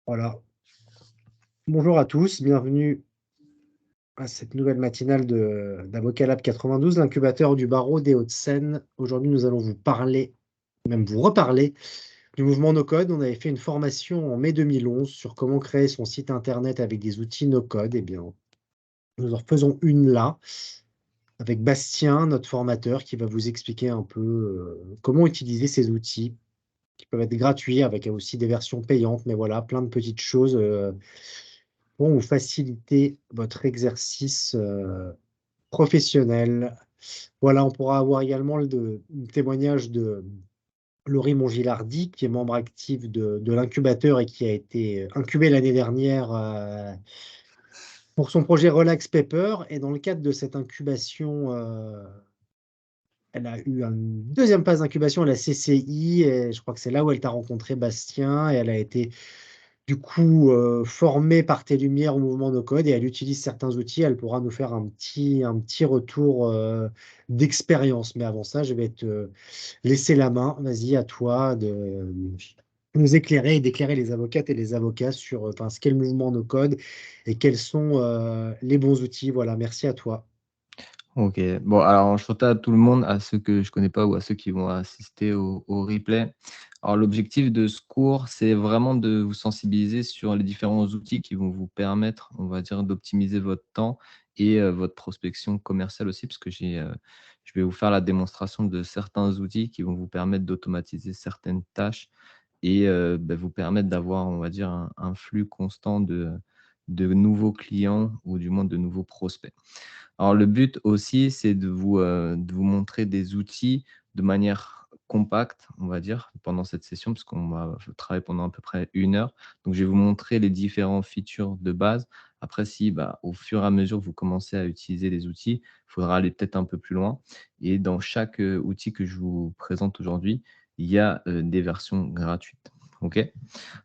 Voilà. Bonjour à tous, bienvenue à cette nouvelle matinale d'Avocat Lab 92, l'incubateur du barreau des Hauts-de-Seine. Aujourd'hui, nous allons vous parler, même vous reparler, du mouvement No-Code. On avait fait une formation en mai 2011 sur comment créer son site internet avec des outils No-Code. Eh bien, nous en faisons une là, avec Bastien, notre formateur, qui va vous expliquer un peu comment utiliser ces outils, qui peuvent être gratuits, avec aussi des versions payantes, mais voilà, plein de petites choses pour vous faciliter votre exercice professionnel. Voilà, on pourra avoir également le témoignage de Laurie Mongilardi, qui est membre actif de l'incubateur et qui a été incubé l'année dernière pour son projet Relax Paper. Et dans le cadre de cette incubation, elle a eu une deuxième phase d'incubation à la CCI, et je crois que c'est là où elle t'a rencontré Bastien, et elle a été du coup formée par tes lumières au mouvement No Code, et elle utilise certains outils. Elle pourra nous faire un petit retour d'expérience. Mais avant ça, je vais te laisser la main. Vas-y, à toi de nous éclairer et d'éclairer les avocates et les avocats sur enfin, ce qu'est le mouvement No Code et quels sont les bons outils. Voilà, merci à toi. OK. Bon, alors enchanté à tout le monde, à ceux que je connais pas ou à ceux qui vont assister au replay. Alors l'objectif de ce cours, c'est vraiment de vous sensibiliser sur les différents outils qui vont vous permettre, on va dire, d'optimiser votre temps et votre prospection commerciale aussi, parce que je vais vous faire la démonstration de certains outils qui vont vous permettre d'automatiser certaines tâches et vous permettre d'avoir, on va dire, un flux constant de nouveaux clients ou du moins de nouveaux prospects. Alors le but aussi, c'est de vous montrer des outils de manière compacte, on va dire, pendant cette session, parce qu'on va travailler pendant à peu près 1 heure. Donc je vais vous montrer les différents features de base. Après, si au fur et à mesure, vous commencez à utiliser les outils, il faudra aller peut-être un peu plus loin. Et dans chaque outil que je vous présente aujourd'hui, il y a des versions gratuites. OK?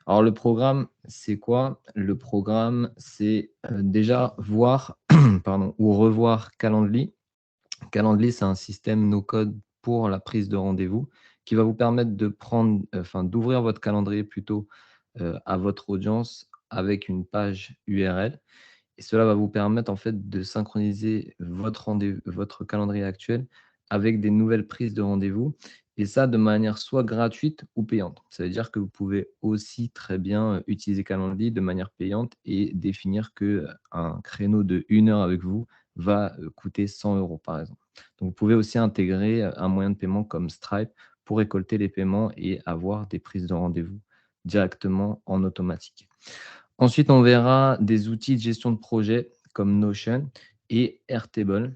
Alors le programme, c'est quoi? Le programme, c'est déjà voir pardon, ou revoir Calendly. Calendly, c'est un système no-code pour la prise de rendez-vous qui va vous permettre de prendre, enfin d'ouvrir votre calendrier plutôt à votre audience avec une page URL. Et cela va vous permettre en fait de synchroniser votre calendrier actuel avec des nouvelles prises de rendez-vous, et ça de manière soit gratuite ou payante. Ça veut dire que vous pouvez aussi très bien utiliser Calendly de manière payante et définir que un créneau de 1 heure avec vous va coûter 100 euros par exemple. Donc vous pouvez aussi intégrer un moyen de paiement comme Stripe pour récolter les paiements et avoir des prises de rendez-vous directement en automatique. Ensuite, on verra des outils de gestion de projet comme Notion et Airtable.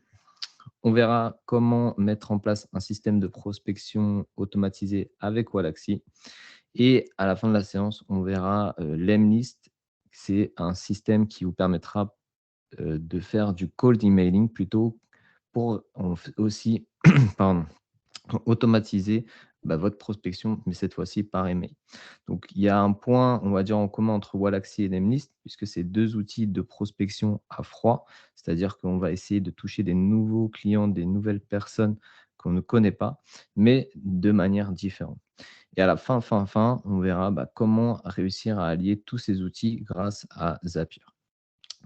On verra comment mettre en place un système de prospection automatisé avec Wallaxy. Et à la fin de la séance, on verra Lemlist. C'est un système qui vous permettra de faire du cold emailing plutôt pour aussi pardon, automatiser votre prospection, mais cette fois-ci par email. Donc, il y a un point, on va dire, en commun entre Wallaxy et Lemlist, puisque c'est 2 outils de prospection à froid, c'est-à-dire qu'on va essayer de toucher des nouveaux clients, des nouvelles personnes qu'on ne connaît pas, mais de manière différente. Et à la fin, on verra comment réussir à allier tous ces outils grâce à Zapier.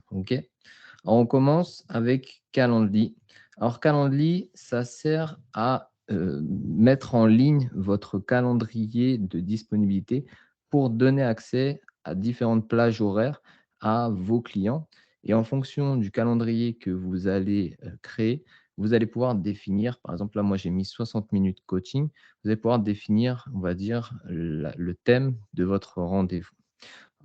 OK? Alors, on commence avec Calendly. Alors, Calendly, ça sert à mettre en ligne votre calendrier de disponibilité pour donner accès à différentes plages horaires à vos clients. Et en fonction du calendrier que vous allez créer, vous allez pouvoir définir, par exemple, là, moi, j'ai mis 60 minutes coaching. Vous allez pouvoir définir, on va dire, le thème de votre rendez-vous.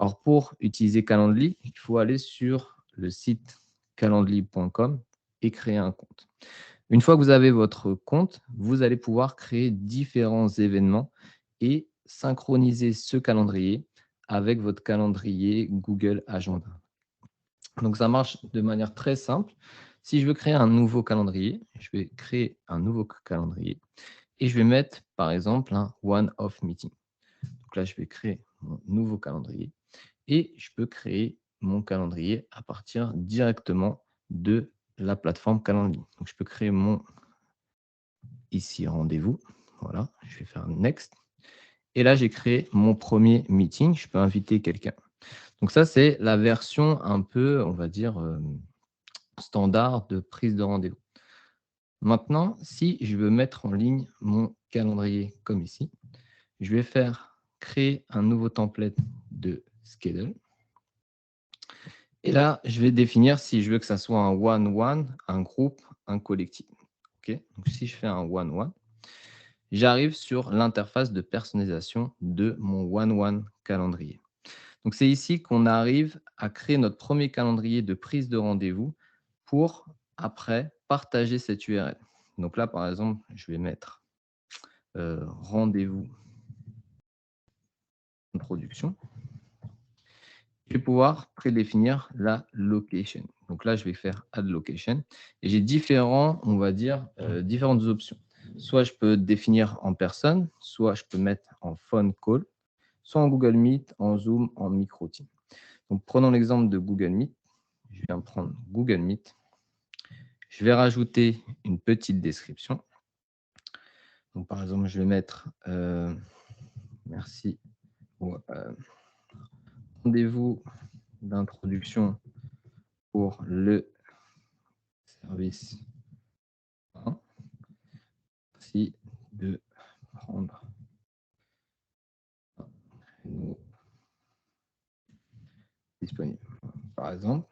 Alors, pour utiliser Calendly, il faut aller sur le site calendly.com et créer un compte. Une fois que vous avez votre compte, vous allez pouvoir créer différents événements et synchroniser ce calendrier avec votre calendrier Google Agenda. Donc, ça marche de manière très simple. Si je veux créer un nouveau calendrier, je vais créer un nouveau calendrier et je vais mettre, par exemple, un one-off meeting. Donc là, je vais créer mon nouveau calendrier et je peux créer mon calendrier à partir directement de la plateforme Calendly. Donc, je peux créer mon ici rendez-vous. Voilà, je vais faire next. Et là, j'ai créé mon premier meeting. Je peux inviter quelqu'un. Donc ça, c'est la version un peu, on va dire, standard de prise de rendez-vous. Maintenant, si je veux mettre en ligne mon calendrier comme ici, je vais faire créer un nouveau template de schedule. Et là, je vais définir si je veux que ça soit un one-one, un groupe, un collectif. Ok. Donc, si je fais un one-one, j'arrive sur l'interface de personnalisation de mon one-one calendrier. Donc, c'est ici qu'on arrive à créer notre premier calendrier de prise de rendez-vous pour après partager cette URL. Donc là, par exemple, je vais mettre rendez-vous introduction. Je vais pouvoir prédéfinir la location. Donc là, je vais faire add location et j'ai différents, on va dire, différentes options. Soit je peux définir en personne, soit je peux mettre en phone call, soit en Google Meet, en Zoom, en micro team. Donc prenons l'exemple de Google Meet. Je viens prendre Google Meet. Je vais rajouter une petite description. Donc par exemple, je vais mettre merci. Rendez-vous d'introduction pour le service 1. Merci de prendre un créneau disponible. Par exemple,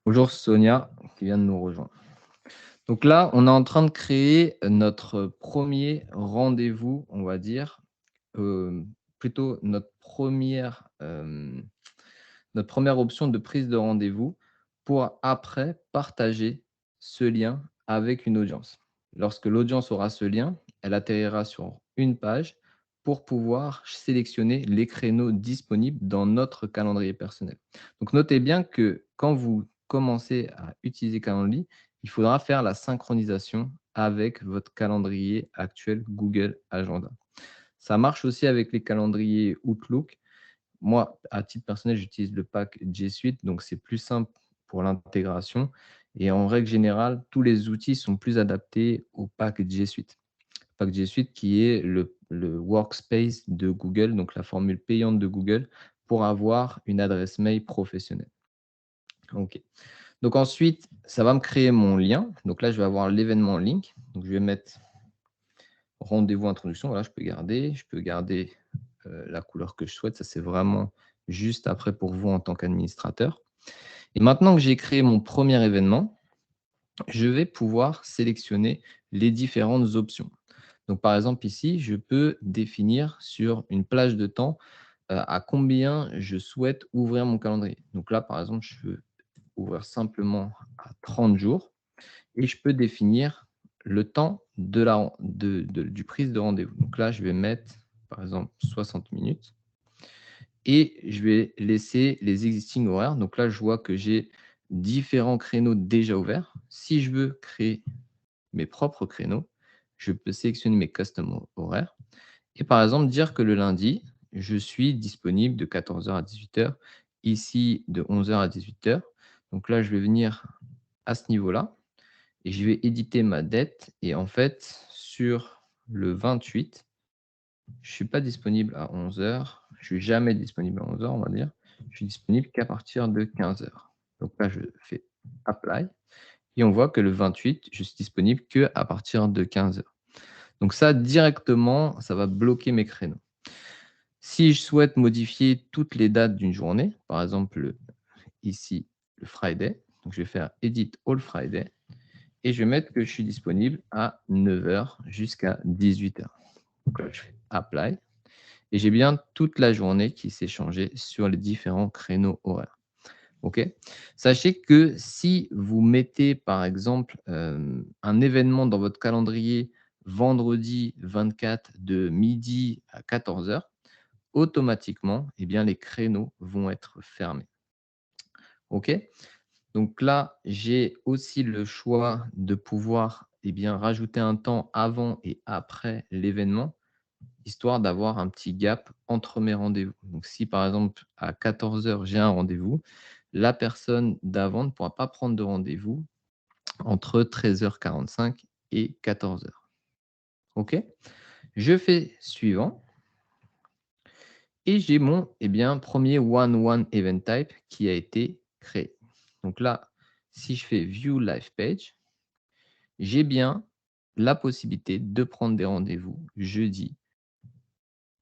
bonjour Sonia qui vient de nous rejoindre. Donc là, on est en train de créer notre premier rendez-vous, on va dire, plutôt notre première option de prise de rendez-vous pour après partager ce lien avec une audience. Lorsque l'audience aura ce lien, elle atterrira sur une page pour pouvoir sélectionner les créneaux disponibles dans notre calendrier personnel. Donc, notez bien que quand vous commencez à utiliser Calendly, il faudra faire la synchronisation avec votre calendrier actuel Google Agenda. Ça marche aussi avec les calendriers Outlook. Moi, à titre personnel, j'utilise le pack G Suite, donc c'est plus simple pour l'intégration. Et en règle générale, tous les outils sont plus adaptés au pack G Suite. Le pack G Suite qui est le workspace de Google, donc la formule payante de Google, pour avoir une adresse mail professionnelle. OK. Donc ensuite, ça va me créer mon lien. Donc là, je vais avoir l'événement link. Donc je vais mettre rendez-vous introduction. Voilà, je peux garder la couleur que je souhaite. Ça, c'est vraiment juste après pour vous en tant qu'administrateur. Et maintenant que j'ai créé mon premier événement, je vais pouvoir sélectionner les différentes options. Donc, par exemple, ici, je peux définir sur une plage de temps à combien je souhaite ouvrir mon calendrier. Donc là, par exemple, je veux ouvrir simplement à 30 jours et je peux définir le temps du prise de rendez-vous. Donc là, je vais mettre, par exemple, 60 minutes et je vais laisser les existing horaires. Donc là, je vois que j'ai différents créneaux déjà ouverts. Si je veux créer mes propres créneaux, je peux sélectionner mes custom horaires et par exemple dire que le lundi, je suis disponible de 14h à 18h, ici de 11h à 18h. Donc là, je vais venir à ce niveau-là et je vais éditer ma date. Et en fait, sur le 28, je ne suis pas disponible à 11h. Je ne suis jamais disponible à 11h, on va dire. Je suis disponible qu'à partir de 15h. Donc là, je fais Apply. Et on voit que le 28, je suis disponible qu'à partir de 15h. Donc ça, directement, ça va bloquer mes créneaux. Si je souhaite modifier toutes les dates d'une journée, par exemple ici, le Friday, donc je vais faire Edit All Friday et je vais mettre que je suis disponible à 9h jusqu'à 18h. Donc là, je fais Apply et j'ai bien toute la journée qui s'est changée sur les différents créneaux horaires. OK. Sachez que si vous mettez, par exemple, un événement dans votre calendrier vendredi 24 de midi à 14h, automatiquement, eh bien, les créneaux vont être fermés. OK. Donc là, j'ai aussi le choix de pouvoir rajouter un temps avant et après l'événement, histoire d'avoir un petit gap entre mes rendez-vous. Donc si par exemple à 14h, j'ai un rendez-vous, la personne d'avant ne pourra pas prendre de rendez-vous entre 13h45 et 14h. OK. Je fais suivant. Et j'ai mon premier one-one event type qui a été créé. Donc là, si je fais View Live Page, j'ai bien la possibilité de prendre des rendez-vous jeudi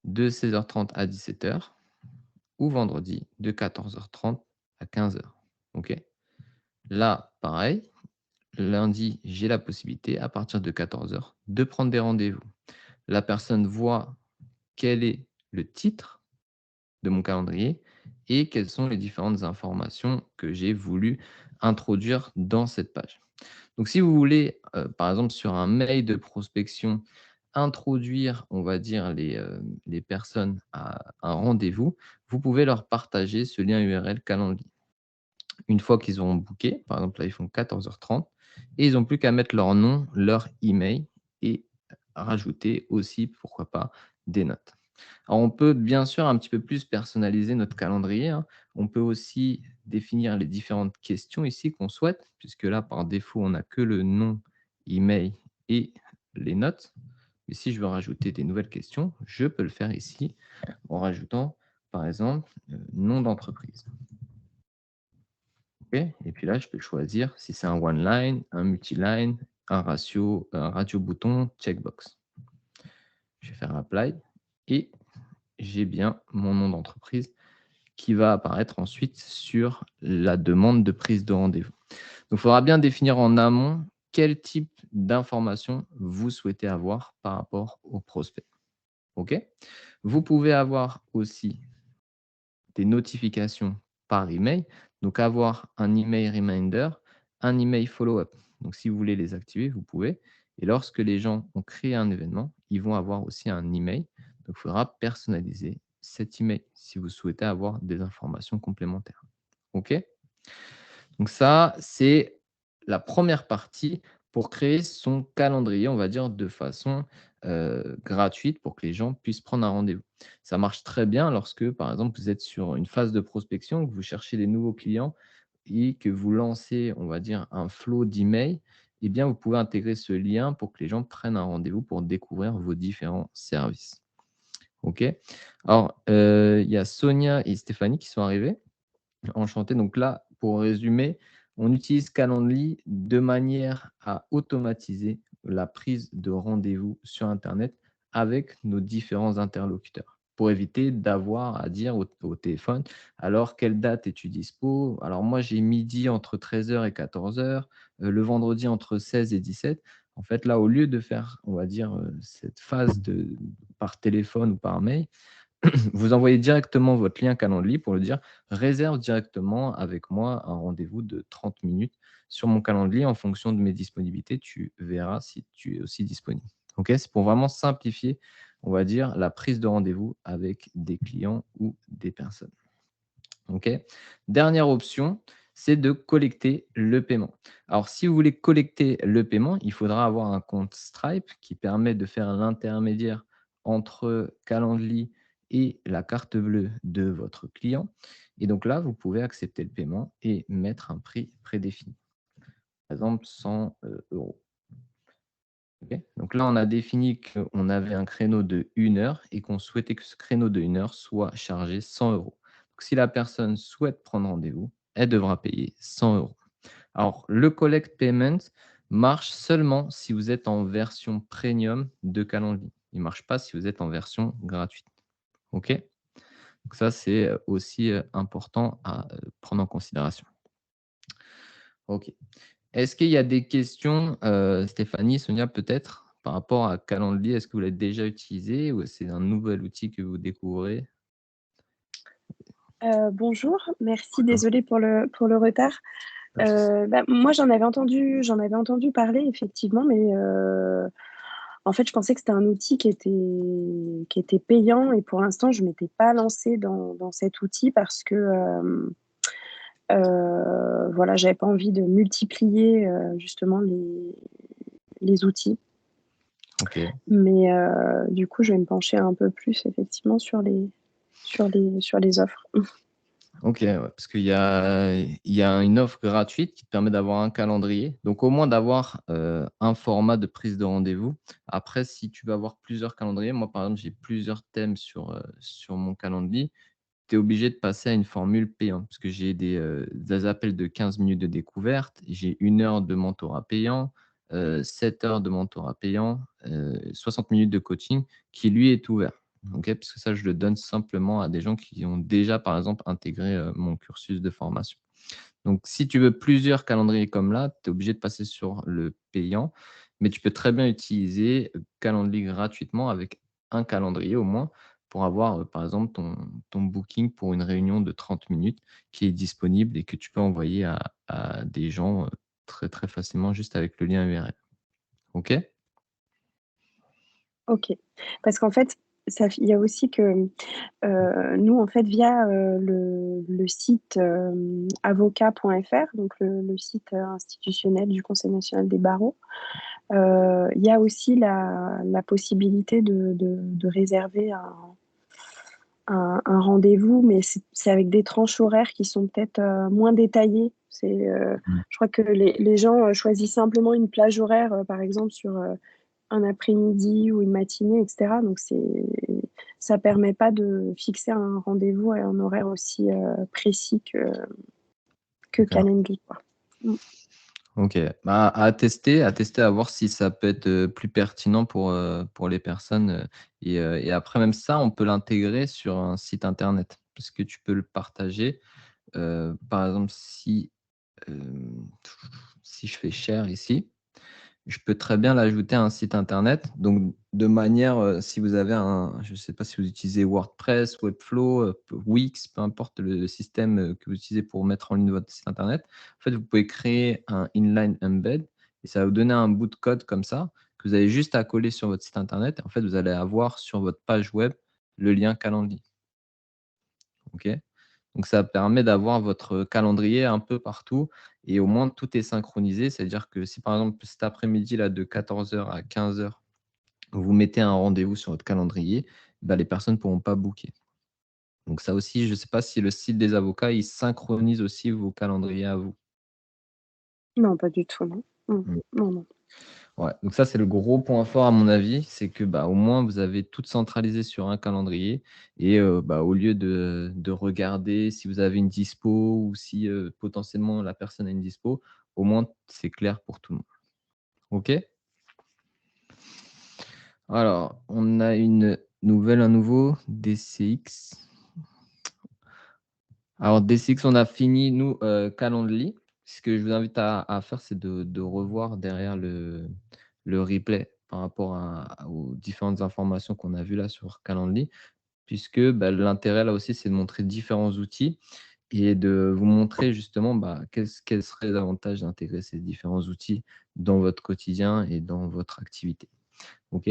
de 16h30 à 17h ou vendredi de 14h30 à 15h. OK. Là, pareil, lundi, j'ai la possibilité à partir de 14h de prendre des rendez-vous. La personne voit quel est le titre de mon calendrier et quelles sont les différentes informations que j'ai voulu introduire dans cette page. Donc, si vous voulez, par exemple, sur un mail de prospection, introduire, on va dire, les personnes à un rendez-vous, vous pouvez leur partager ce lien URL calendrier. Une fois qu'ils auront booké, par exemple, là, ils font 14h30 et ils n'ont plus qu'à mettre leur nom, leur email et rajouter aussi, pourquoi pas, des notes. Alors, on peut bien sûr un petit peu plus personnaliser notre calendrier, hein. On peut aussi définir les différentes questions ici qu'on souhaite, puisque là, par défaut, on n'a que le nom, email et les notes. Mais si je veux rajouter des nouvelles questions, je peux le faire ici en rajoutant, par exemple, nom d'entreprise. OK, et puis là, je peux choisir si c'est un one line, un multi-line, un ratio, un radio bouton, checkbox. Je vais faire apply et j'ai bien mon nom d'entreprise qui va apparaître ensuite sur la demande de prise de rendez-vous. Donc, il faudra bien définir en amont quel type d'informations vous souhaitez avoir par rapport au prospect. OK? Vous pouvez avoir aussi des notifications par email, donc avoir un email reminder, un email follow-up. Donc, si vous voulez les activer, vous pouvez. Et lorsque les gens ont créé un événement, ils vont avoir aussi un email. Donc, il faudra personnaliser cet email si vous souhaitez avoir des informations complémentaires. OK? Donc ça, c'est la première partie pour créer son calendrier, on va dire, de façon gratuite pour que les gens puissent prendre un rendez-vous. Ça marche très bien lorsque, par exemple, vous êtes sur une phase de prospection, que vous cherchez des nouveaux clients et que vous lancez, on va dire, un flow d'emails. Eh bien, vous pouvez intégrer ce lien pour que les gens prennent un rendez-vous pour découvrir vos différents services. OK. Alors, il y a Sonia et Stéphanie qui sont arrivées. Enchanté. Donc là, pour résumer, on utilise Calendly de manière à automatiser la prise de rendez-vous sur internet avec nos différents interlocuteurs pour éviter d'avoir à dire au téléphone: «Alors quelle date es-tu dispo? Alors moi j'ai midi entre 13h et 14h, le vendredi entre 16 et 17». En fait, là, au lieu de faire, on va dire, cette phase par téléphone ou par mail, vous envoyez directement votre lien Calendly pour le dire: «Réserve directement avec moi un rendez-vous de 30 minutes sur mon Calendly. En fonction de mes disponibilités, tu verras si tu es aussi disponible». OK? C'est pour vraiment simplifier, on va dire, la prise de rendez-vous avec des clients ou des personnes. OK? Dernière option, c'est de collecter le paiement. Alors, si vous voulez collecter le paiement, il faudra avoir un compte Stripe qui permet de faire l'intermédiaire entre Calendly et la carte bleue de votre client. Et donc là, vous pouvez accepter le paiement et mettre un prix prédéfini. Par exemple, 100 €. OK? Donc là, on a défini qu'on avait un créneau de 1 heure et qu'on souhaitait que ce créneau de 1 heure soit chargé 100 €. Donc si la personne souhaite prendre rendez-vous, elle devra payer 100 €. Alors, le collect payment marche seulement si vous êtes en version premium de Calendly. Il ne marche pas si vous êtes en version gratuite. OK? Donc ça, c'est aussi important à prendre en considération. OK. Est-ce qu'il y a des questions, Stéphanie, Sonia, peut-être, par rapport à Calendly? Est-ce que vous l'avez déjà utilisé ou c'est un nouvel outil que vous découvrez? Bonjour, merci, désolée pour le retard. Pas de souci. Moi, j'en avais entendu parler effectivement, mais en fait, je pensais que c'était un outil qui était payant et pour l'instant, je m'étais pas lancée dans cet outil parce que, voilà, j'avais pas envie de multiplier, justement les outils. OK. Mais du coup, je vais me pencher un peu plus effectivement sur les offres. Ok, ouais, parce qu'il y a une offre gratuite qui te permet d'avoir un calendrier. Donc, au moins d'avoir un format de prise de rendez-vous. Après, si tu veux avoir plusieurs calendriers, moi, par exemple, j'ai plusieurs thèmes sur mon calendrier. Tu es obligé de passer à une formule payante parce que j'ai des appels de 15 minutes de découverte, j'ai 1 heure de mentorat payant, 7 heures de mentorat payant, 60 minutes de coaching qui, lui, est ouvert. Ok, parce que ça, je le donne simplement à des gens qui ont déjà, par exemple, intégré mon cursus de formation. Donc, si tu veux plusieurs calendriers comme là, tu es obligé de passer sur le payant, mais tu peux très bien utiliser Calendly gratuitement avec un calendrier au moins pour avoir, par exemple, ton booking pour une réunion de 30 minutes qui est disponible et que tu peux envoyer à des gens très, très facilement juste avec le lien URL. OK? OK. Parce qu'en fait, il y a aussi que nous, en fait, via le site avocat.fr, donc le site institutionnel du Conseil national des barreaux, il y a aussi la possibilité de réserver un rendez-vous, mais c'est avec des tranches horaires qui sont peut-être moins détaillées. Mmh. Je crois que les gens choisissent simplement une plage horaire, par exemple, sur un après-midi ou une matinée, etc. Donc, ça permet pas de fixer un rendez-vous à un horaire aussi précis que D'accord. Calendly, quoi. Mm. OK. Bah, à tester, à voir si ça peut être, plus pertinent pour les personnes, et après même ça, on peut l'intégrer sur un site internet. Parce que tu peux le partager, par exemple si je fais share ici, je peux très bien l'ajouter à un site internet. Donc de manière, si vous avez je ne sais pas si vous utilisez WordPress, Webflow, Wix, peu importe le système, que vous utilisez pour mettre en ligne votre site internet. En fait, vous pouvez créer un inline embed et ça va vous donner un bout de code comme ça, que vous avez juste à coller sur votre site internet. En fait, vous allez avoir sur votre page web le lien Calendly. OK? Donc ça permet d'avoir votre calendrier un peu partout et au moins tout est synchronisé. C'est-à-dire que si par exemple cet après-midi là de 14 heures à 15 heures, vous mettez un rendez-vous sur votre calendrier, bah, les personnes ne pourront pas booker. Donc ça aussi, je ne sais pas si le site des avocats, il synchronise aussi vos calendriers à vous. Non, pas du tout, non. Mm. Mmh. Non, non. Ouais, donc ça, c'est le gros point fort à mon avis, c'est que, bah, au moins vous avez tout centralisé sur un calendrier et bah, au lieu de regarder si vous avez une dispo ou si, potentiellement la personne a une dispo, au moins c'est clair pour tout le monde. OK? Alors, on a un nouveau DCX. Alors DCX, on a fini nous, Calendly. Ce que je vous invite à faire, c'est de revoir derrière le replay par rapport aux différentes informations qu'on a vues là sur Calendly, puisque, bah, l'intérêt là aussi, c'est de montrer différents outils et de vous montrer justement, bah, quels seraient les avantages d'intégrer ces différents outils dans votre quotidien et dans votre activité. OK?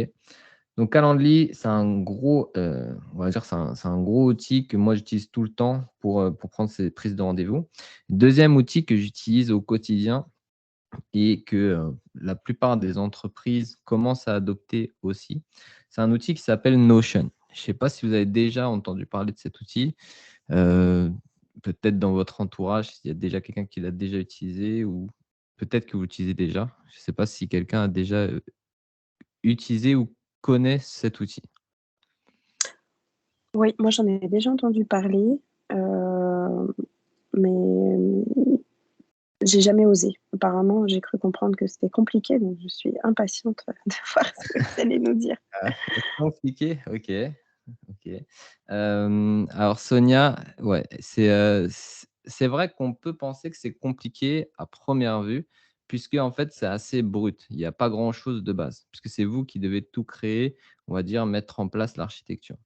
Donc Calendly, c'est un gros, on va dire, c'est un gros outil que moi j'utilise tout le temps pour prendre ces prises de rendez-vous. Deuxième outil que j'utilise au quotidien et que, la plupart des entreprises commencent à adopter aussi, c'est un outil qui s'appelle Notion. Je ne sais pas si vous avez déjà entendu parler de cet outil, heu, peut-être dans votre entourage, s'il y a déjà quelqu'un qui l'a déjà utilisé ou peut-être que vous l'utilisez déjà. Je ne sais pas si quelqu'un a déjà, utilisé ou connaît cet outil? Oui, moi j'en ai déjà entendu parler, mais j'ai jamais osé. Apparemment, j'ai cru comprendre que c'était compliqué, donc je suis impatiente de voir ce que vous allez nous dire. Ah, compliqué? OK, OK. Alors Sonia, ouais, c'est vrai qu'on peut penser que c'est compliqué à première vue, puisque en fait, c'est assez brut. Il y a pas grand-chose de base, puisque c'est vous qui devez tout créer, on va dire mettre en place l'architecture.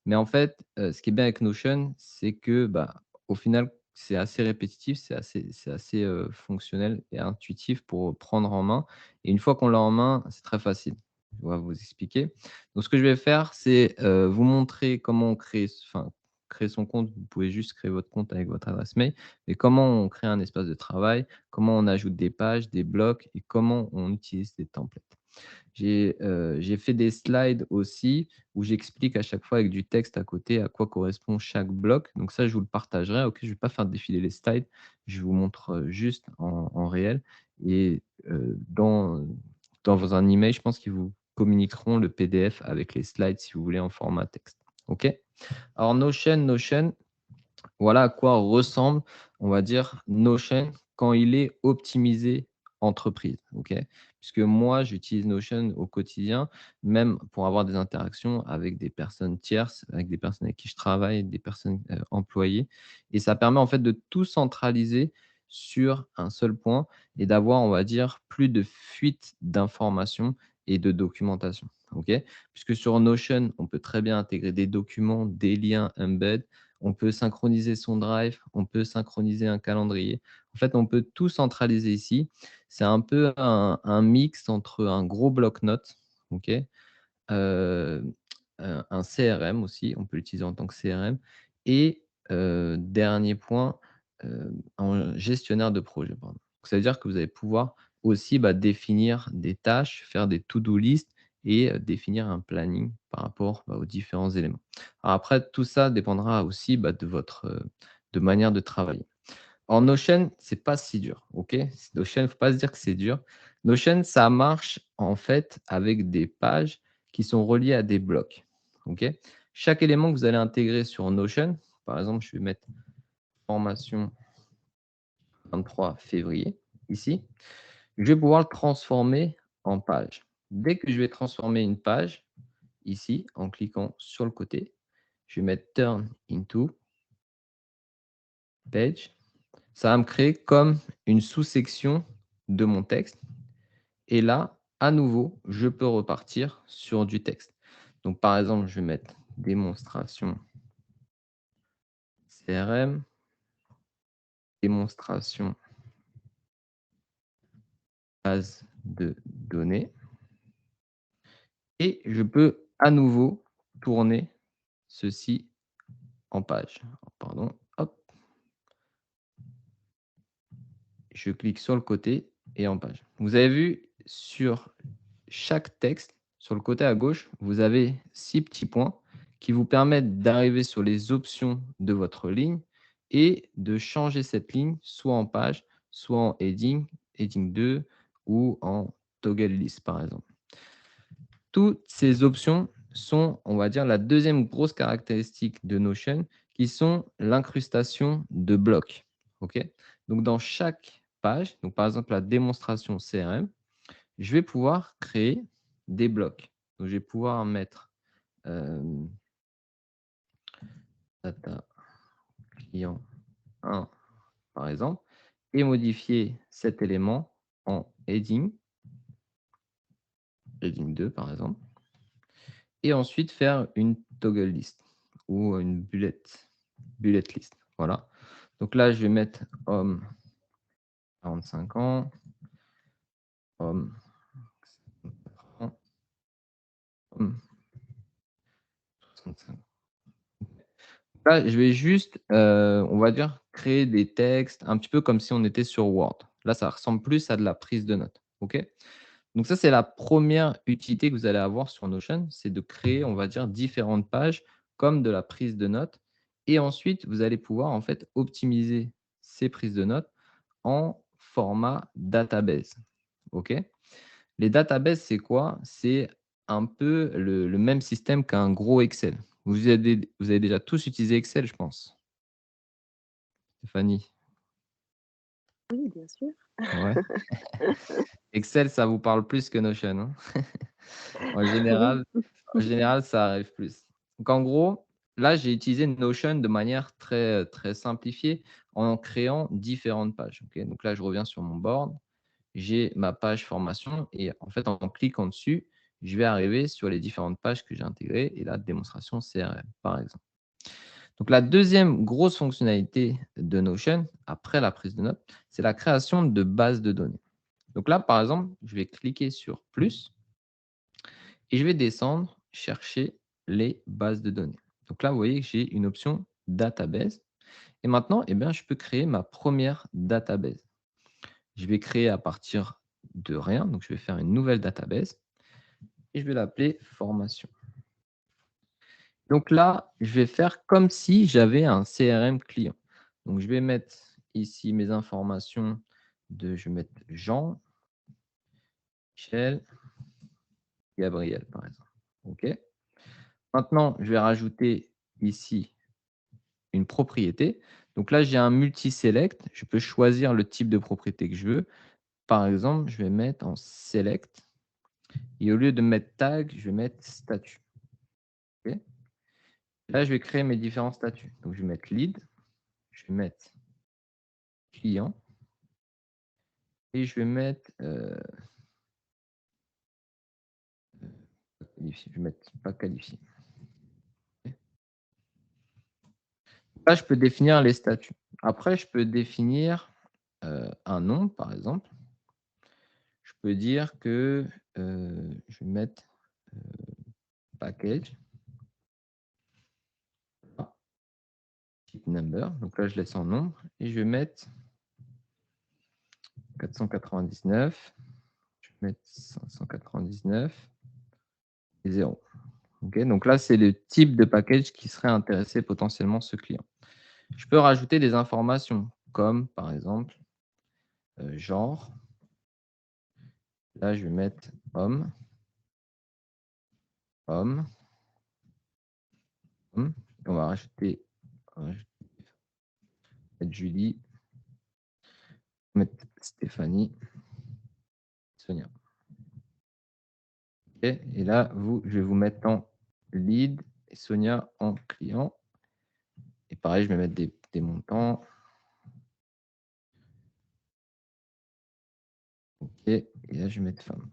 Mais en fait, ce qui est bien avec Notion, c'est que, bah, au final, c'est assez répétitif, c'est assez, fonctionnel et intuitif pour prendre en main et une fois qu'on l'a en main, c'est très facile. On va vous expliquer. Donc, ce que je vais faire, c'est vous montrer comment on créer son compte. Vous pouvez juste créer votre compte avec votre adresse mail. Mais comment on crée un espace de travail, comment on ajoute des pages, des blocs et comment on utilise des templates. J'ai fait des slides aussi où j'explique à chaque fois avec du texte à côté à quoi correspond chaque bloc. Donc ça, je vous le partagerai. Ok, je ne vais pas faire défiler les slides. Je vous montre juste en réel. Et dans un email, je pense qu'ils vous communiqueront le PDF avec les slides si vous voulez en format texte. Ok. Alors Notion, voilà à quoi ressemble, on va dire, Notion quand il est optimisé entreprise. Ok, puisque moi, j'utilise Notion au quotidien, même pour avoir des interactions avec des personnes tierces, avec des personnes avec qui je travaille, des personnes employées. Et ça permet en fait de tout centraliser sur un seul point et d'avoir, on va dire, plus de fuite d'informations et de documentation. Ok, puisque sur Notion, on peut très bien intégrer des documents, des liens embed. On peut synchroniser son drive, on peut synchroniser un calendrier. En fait, on peut tout centraliser ici. C'est un peu un mix entre un gros bloc-notes, ok, euh, un CRM aussi, on peut l'utiliser en tant que CRM, et dernier point, un gestionnaire de projet. Pardon. Ça veut dire que vous allez pouvoir aussi définir des tâches, faire des to-do list et définir un planning par rapport aux différents éléments. Alors après, tout ça dépendra aussi de votre de manière de travailler. En Notion, c'est pas si dur, ok? Notion, il ne faut pas se dire que c'est dur. Notion, ça marche en fait avec des pages qui sont reliées à des blocs, ok? Chaque élément que vous allez intégrer sur Notion, par exemple, je vais mettre formation 23 février, ici, je vais pouvoir le transformer en page. Dès que je vais transformer une page, ici, en cliquant sur le côté, je vais mettre Turn into Page. Ça va me créer comme une sous-section de mon texte. Et là, à nouveau, je peux repartir sur du texte. Donc, par exemple, je vais mettre démonstration CRM, démonstration base de données. Et je peux à nouveau tourner ceci en page. Pardon, hop. Je clique sur le côté et en page. Vous avez vu, sur chaque texte, sur le côté à gauche, vous avez 6 petits points qui vous permettent d'arriver sur les options de votre ligne et de changer cette ligne soit en page, soit en heading, heading 2 ou en toggle list par exemple. Toutes ces options sont, on va dire, la deuxième grosse caractéristique de Notion qui sont l'incrustation de blocs. Okay, donc, dans chaque page, donc par exemple la démonstration CRM, je vais pouvoir créer des blocs. Donc, je vais pouvoir mettre data client 1, par exemple, et modifier cet élément en heading 2, par exemple, et ensuite faire une toggle list ou une bullet list. Voilà. Donc là, je vais mettre homme 45 ans, homme 65 ans. Là, je vais juste, on va dire, créer des textes un petit peu comme si on était sur Word. Là, ça ressemble plus à de la prise de notes. OK? Donc ça, c'est la première utilité que vous allez avoir sur Notion, c'est de créer, on va dire, différentes pages comme de la prise de notes. Et ensuite, vous allez pouvoir en fait optimiser ces prises de notes en format database. OK? Les databases, c'est quoi? C'est un peu le même système qu'un gros Excel. Vous avez déjà tous utilisé Excel, je pense. Stéphanie? Oui, bien sûr. Ouais. Excel, ça vous parle plus que Notion, hein? En Oui. général, ça arrive plus. Donc en gros, là, j'ai utilisé Notion de manière très, très simplifiée en créant différentes pages. OK? Donc là, je reviens sur mon board, j'ai ma page formation et en fait, en cliquant dessus, je vais arriver sur les différentes pages que j'ai intégrées et la démonstration CRM, par exemple. Donc la deuxième grosse fonctionnalité de Notion, après la prise de notes, c'est la création de bases de données. Donc là, par exemple, je vais cliquer sur plus et je vais descendre, chercher les bases de données. Donc là, vous voyez que j'ai une option database. Et maintenant, je peux créer ma première database. Je vais créer à partir de rien. Donc, je vais faire une nouvelle database. et je vais l'appeler formation. Donc là, je vais faire comme si j'avais un CRM client. Donc, je vais mettre ici mes informations je vais mettre Jean, Michel, Gabriel, par exemple. OK. Maintenant, je vais rajouter ici une propriété. Donc là, j'ai un multi-select. Je peux choisir le type de propriété que je veux. Par exemple, je vais mettre en select. Et au lieu de mettre tag, je vais mettre statut. OK. Là, je vais créer mes différents statuts. Donc, je vais mettre lead. Je vais mettre client. Et je vais mettre qualifié. Je vais mettre pas qualifié. Là, je peux définir les statuts. Après, je peux définir un nom, par exemple. Je peux dire que je vais mettre package type number. Donc là, je laisse en nombre et je vais mettre 499. Je vais mettre 599 et 0. Okay, donc là, c'est le type de package qui serait intéressé potentiellement ce client. Je peux rajouter des informations comme par exemple genre. Là, je vais mettre homme, homme, homme. On va rajouter Julie, mettre Stéphanie, Sonia. Okay, et là, je vais vous mettre en lead et Sonia en client. Et pareil, je vais mettre des montants. OK, et là, je vais mettre femme.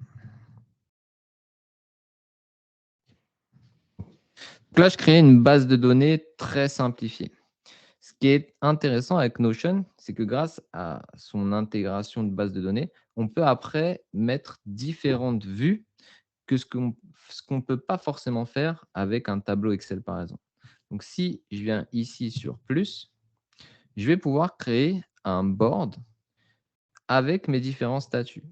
Donc là, je crée une base de données très simplifiée. Ce qui est intéressant avec Notion, c'est que grâce à son intégration de base de données, on peut après mettre différentes vues que ce qu'on ne peut pas forcément faire avec un tableau Excel, par exemple. Donc, si je viens ici sur plus, je vais pouvoir créer un board avec mes différents statuts.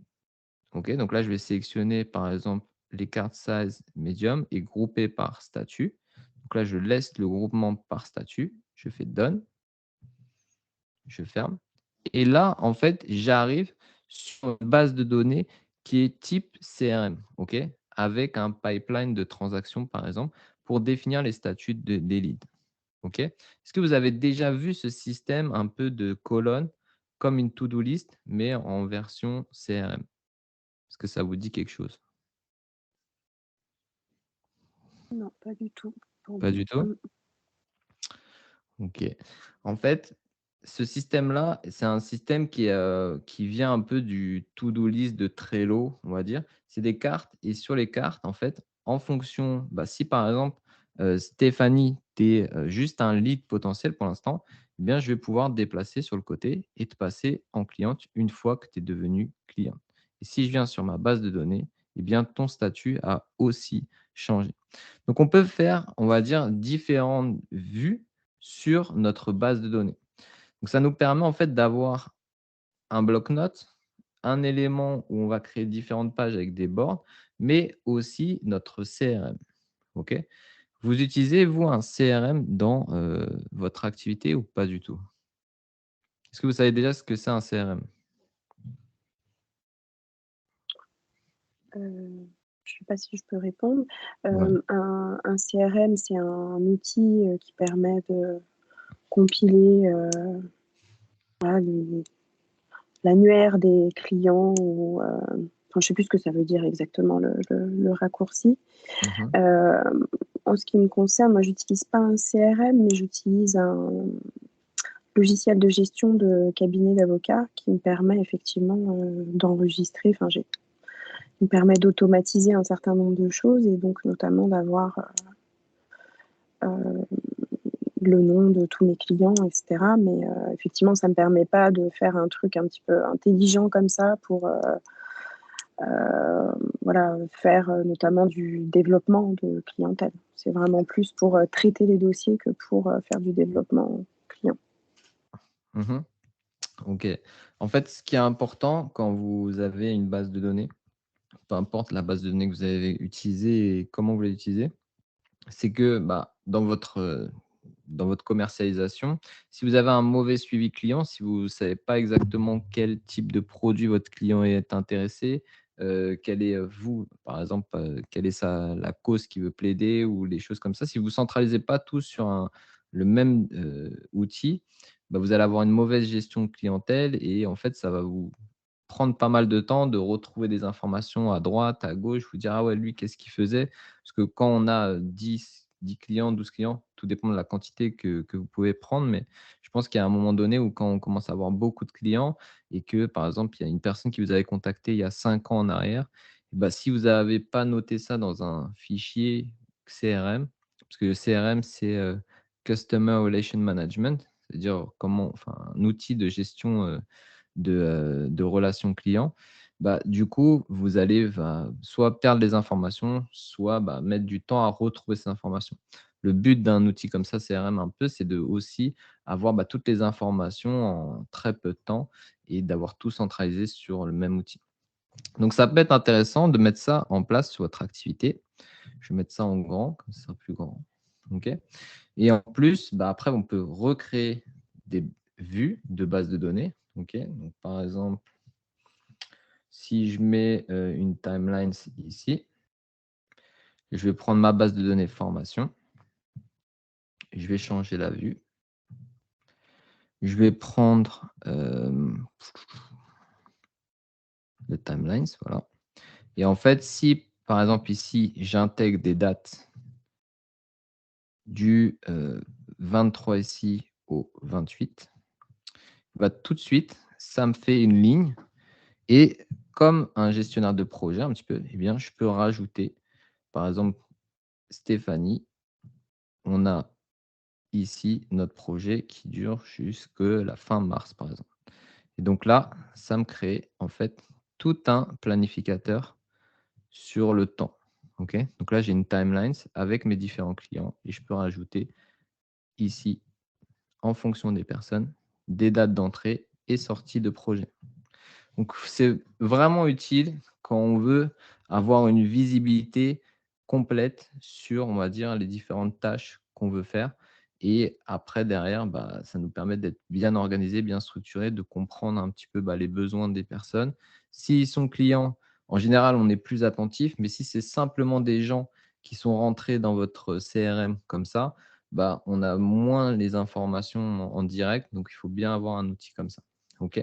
Okay, donc là, je vais sélectionner, par exemple, les cartes size medium et grouper par statut. Donc là, je laisse le groupement par statut. Je fais Done. Je ferme. Et là, en fait, j'arrive sur une base de données qui est type CRM, OK, avec un pipeline de transactions, par exemple, pour définir les statuts des leads. OK. Est-ce que vous avez déjà vu ce système un peu de colonne comme une to-do list, mais en version CRM? Est-ce que ça vous dit quelque chose? Non, pas du tout. Pas du tout? OK. En fait, ce système-là, c'est un système qui vient un peu du to-do list de Trello, on va dire. C'est des cartes et sur les cartes, en fait, en fonction, si par exemple, Stéphanie, tu es juste un lead potentiel pour l'instant, eh bien, je vais pouvoir te déplacer sur le côté et te passer en cliente une fois que tu es devenu client. Et si je viens sur ma base de données, eh bien, ton statut a aussi changé. Donc, on peut faire, on va dire, différentes vues sur notre base de données. Donc, ça nous permet en fait d'avoir un bloc-notes, un élément où on va créer différentes pages avec des boards, mais aussi notre CRM. OK? Vous utilisez, vous, un CRM dans votre activité ou pas du tout? Est-ce que vous savez déjà ce que c'est un CRM? Je ne sais pas si je peux répondre. Ouais. Un CRM, c'est un outil qui permet de compiler voilà, l'annuaire des clients ou je ne sais plus ce que ça veut dire exactement le raccourci. Mhm. En ce qui me concerne, moi, j'utilise pas un CRM, mais j'utilise un logiciel de gestion de cabinet d'avocats qui me permet effectivement d'enregistrer, qui me permet d'automatiser un certain nombre de choses et donc notamment d'avoir le nom de tous mes clients, etc. Mais effectivement, ça ne me permet pas de faire un truc un petit peu intelligent comme ça pour voilà, faire notamment du développement de clientèle. C'est vraiment plus pour traiter les dossiers que pour faire du développement client. Mhm. OK. En fait, ce qui est important quand vous avez une base de données, peu importe la base de données que vous avez utilisée et comment vous l'utilisez, c'est que dans votre commercialisation, si vous avez un mauvais suivi client, si vous ne savez pas exactement quel type de produit votre client est intéressé, quelle est, vous, par exemple, quelle est la cause qu'il veut plaider ou les choses comme ça, si vous ne centralisez pas tout sur le même outil, vous allez avoir une mauvaise gestion de clientèle et en fait, ça va vous prendre pas mal de temps de retrouver des informations à droite, à gauche, vous dire: «Ah ouais, lui, qu'est-ce qu'il faisait?» Parce que quand on a 10 clients, 12 clients, tout dépend de la quantité que vous pouvez prendre, mais je pense qu'il y a un moment donné où quand on commence à avoir beaucoup de clients et que, par exemple, il y a une personne qui vous avait contacté il y a 5 ans en arrière, si vous n'avez pas noté ça dans un fichier CRM, parce que le CRM, c'est, Customer Relation Management, c'est-à-dire un outil de gestion, de relations clients, du coup, vous allez soit perdre les informations, soit mettre du temps à retrouver ces informations. Le but d'un outil comme ça, CRM un peu, c'est de aussi avoir toutes les informations en très peu de temps et d'avoir tout centralisé sur le même outil. Donc, ça peut être intéressant de mettre ça en place sur votre activité. Je vais mettre ça en grand, comme ça sera plus grand. OK. Et en plus, après, on peut recréer des vues de base de données. OK. Donc, par exemple, si je mets une timeline ici, je vais prendre ma base de données formation. Je vais changer la vue. Je vais prendre le timelines, voilà. Et en fait, si par exemple ici, j'intègre des dates du 23 ici au 28, tout de suite, ça me fait une ligne. Et comme un gestionnaire de projet un petit peu, je peux rajouter, par exemple, Stéphanie. On a ici notre projet qui dure jusque la fin mars, par exemple. Et donc là, ça me crée en fait tout un planificateur sur le temps. OK? Donc là, j'ai une timeline avec mes différents clients et je peux rajouter ici, en fonction des personnes, des dates d'entrée et sortie de projet. Donc, c'est vraiment utile quand on veut avoir une visibilité complète sur, on va dire, les différentes tâches qu'on veut faire. Et après, derrière, ça nous permet d'être bien organisé, bien structuré, de comprendre un petit peu les besoins des personnes. S'ils sont clients, en général, on est plus attentif, mais si c'est simplement des gens qui sont rentrés dans votre CRM comme ça, on a moins les informations en direct. Donc, il faut bien avoir un outil comme ça. OK?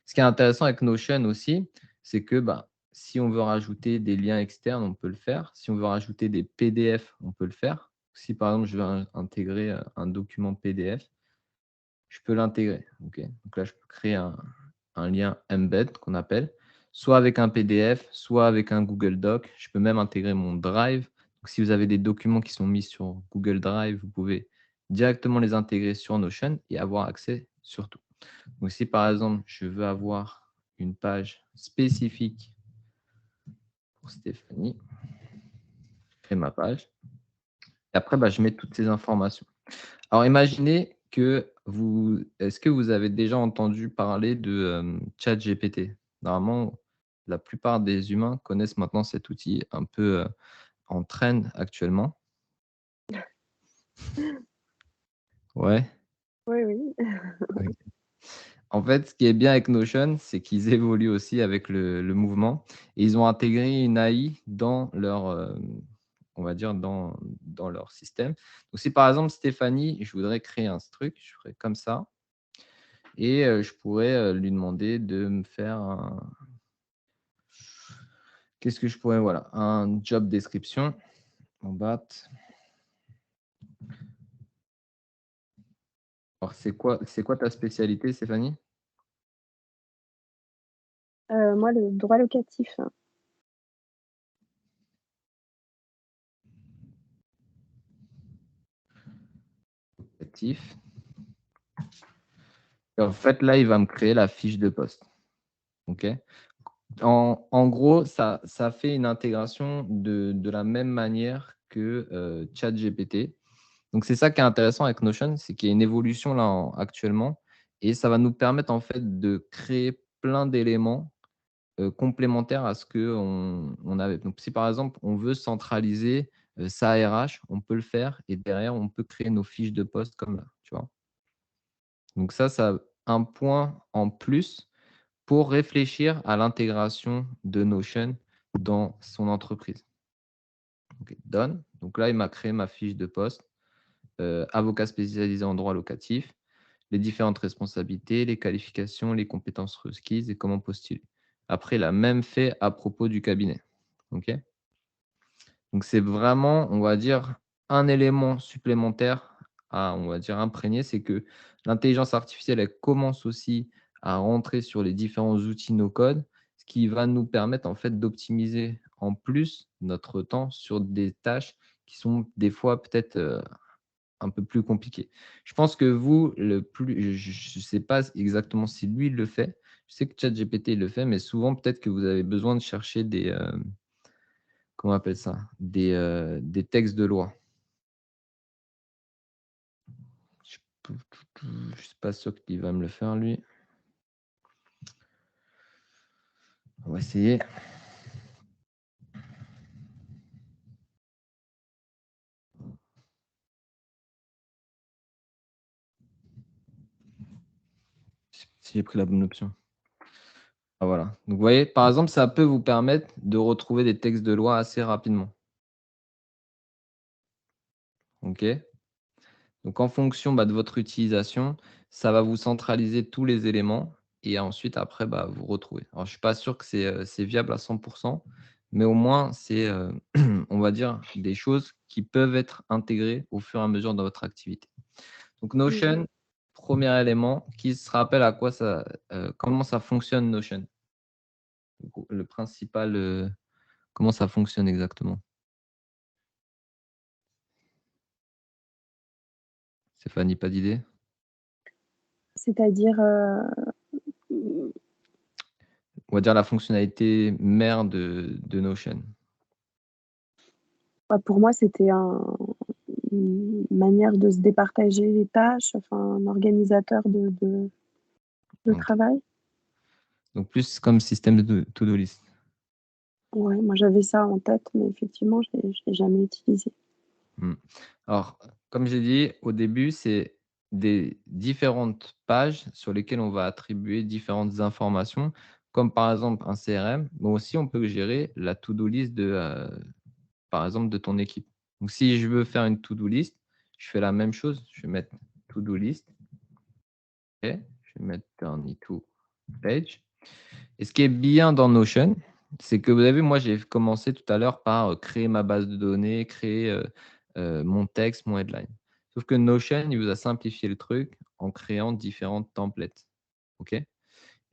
Ce qui est intéressant avec Notion aussi, c'est que si on veut rajouter des liens externes, on peut le faire. Si on veut rajouter des PDF, on peut le faire. Si par exemple, je veux intégrer un document PDF, je peux l'intégrer. Okay. Donc là, je peux créer un lien embed qu'on appelle, soit avec un PDF, soit avec un Google Doc. Je peux même intégrer mon Drive. Donc, si vous avez des documents qui sont mis sur Google Drive, vous pouvez directement les intégrer sur Notion et avoir accès sur tout. Donc, si par exemple, je veux avoir une page spécifique pour Stéphanie, je crée ma page. Et après, je mets toutes ces informations. Alors, imaginez que est-ce que vous avez déjà entendu parler de ChatGPT? Normalement, la plupart des humains connaissent maintenant cet outil un peu en trend actuellement. Ouais. Oui, oui. Ok. En fait, ce qui est bien avec Notion, c'est qu'ils évoluent aussi avec le mouvement et ils ont intégré une AI dans leur, on va dire dans leur système. Donc si par exemple Stéphanie, je voudrais créer un truc, je ferais comme ça et je pourrais, lui demander de me faire qu'est-ce que je pourrais? Voilà, un job description en BAT. Alors c'est quoi ta spécialité, Stéphanie? Moi, le droit locatif. Actif. Et en fait, là, il va me créer la fiche de poste. OK? En gros, ça fait une intégration de la même manière que ChatGPT. Donc, c'est ça qui est intéressant avec Notion, c'est qu'il y a une évolution là actuellement et ça va nous permettre en fait de créer plein d'éléments complémentaire à ce qu'on avait. Donc, si par exemple, on veut centraliser sa RH, on peut le faire et derrière, on peut créer nos fiches de poste comme là, tu vois. Donc ça a un point en plus pour réfléchir à l'intégration de Notion dans son entreprise. OK, done. Donc là, il m'a créé ma fiche de poste, avocat spécialisé en droit locatif, les différentes responsabilités, les qualifications, les compétences requises et comment postuler. Après, il a même fait à propos du cabinet. OK? Donc c'est vraiment, on va dire, un élément supplémentaire à, on va dire, imprégner, c'est que l'intelligence artificielle, elle commence aussi à rentrer sur les différents outils no-code, ce qui va nous permettre en fait d'optimiser en plus notre temps sur des tâches qui sont des fois peut-être un peu plus compliquées. Je pense que vous, je ne sais pas exactement si lui il le fait. Je sais que ChatGPT il le fait, mais souvent peut-être que vous avez besoin de chercher des comment on appelle ça? Des textes de loi. Je ne suis pas sûr qu'il va me le faire, lui. On va essayer. Si j'ai pris la bonne option. Ah, voilà. Donc, vous voyez, par exemple, ça peut vous permettre de retrouver des textes de loi assez rapidement. OK? Donc, en fonction de votre utilisation, ça va vous centraliser tous les éléments et ensuite, après, vous retrouvez. Alors, je ne suis pas sûr que c'est viable à 100%, mais au moins, c'est, on va dire, des choses qui peuvent être intégrées au fur et à mesure dans votre activité. Donc, Notion, premier élément, qui se rappelle à quoi comment ça fonctionne Notion. Donc, le principal, comment ça fonctionne exactement? Stéphanie, pas d'idée? C'est-à-dire, On va dire la fonctionnalité mère de Notion. pour moi, c'était une manière de se départager les tâches, enfin, un organisateur de OK. travail. Donc, plus comme système de to-do list. Ouais, moi j'avais ça en tête, mais effectivement, je l'ai jamais utilisé. Alors, comme j'ai dit au début, c'est des différentes pages sur lesquelles on va attribuer différentes informations, comme par exemple un CRM, mais aussi on peut gérer la to-do list par exemple, de ton équipe. Donc, si je veux faire une to-do list, je fais la même chose. Je vais mettre to-do list. OK. Je vais mettre turn it to page. Et ce qui est bien dans Notion, c'est que vous avez vu, moi, j'ai commencé tout à l'heure par créer ma base de données, créer mon texte, mon headline. Sauf que Notion, il vous a simplifié le truc en créant différentes templates. OK?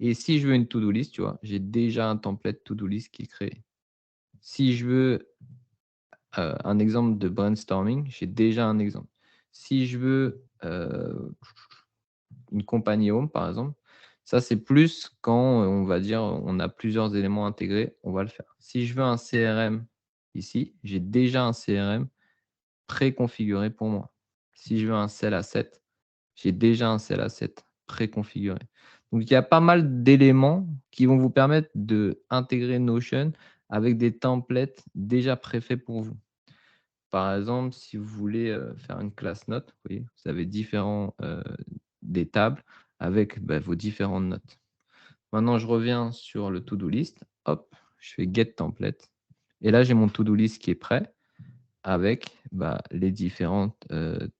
Et si je veux une to-do list, tu vois, j'ai déjà un template to-do list qui est créé. Si je veux un exemple de brainstorming, j'ai déjà un exemple. Si je veux une compagnie home, par exemple, ça, c'est plus quand on va dire on a plusieurs éléments intégrés, on va le faire. Si je veux un CRM ici, j'ai déjà un CRM préconfiguré pour moi. Si je veux un Cell Asset, j'ai déjà un Cell Asset préconfiguré. Donc, il y a pas mal d'éléments qui vont vous permettre d'intégrer Notion avec des templates déjà préfaits pour vous. Par exemple, si vous voulez faire une classe note, vous voyez, vous avez des tables avec vos différentes notes. Maintenant, je reviens sur le to-do list. Hop, je fais Get Template. Et là, j'ai mon to-do list qui est prêt avec les différentes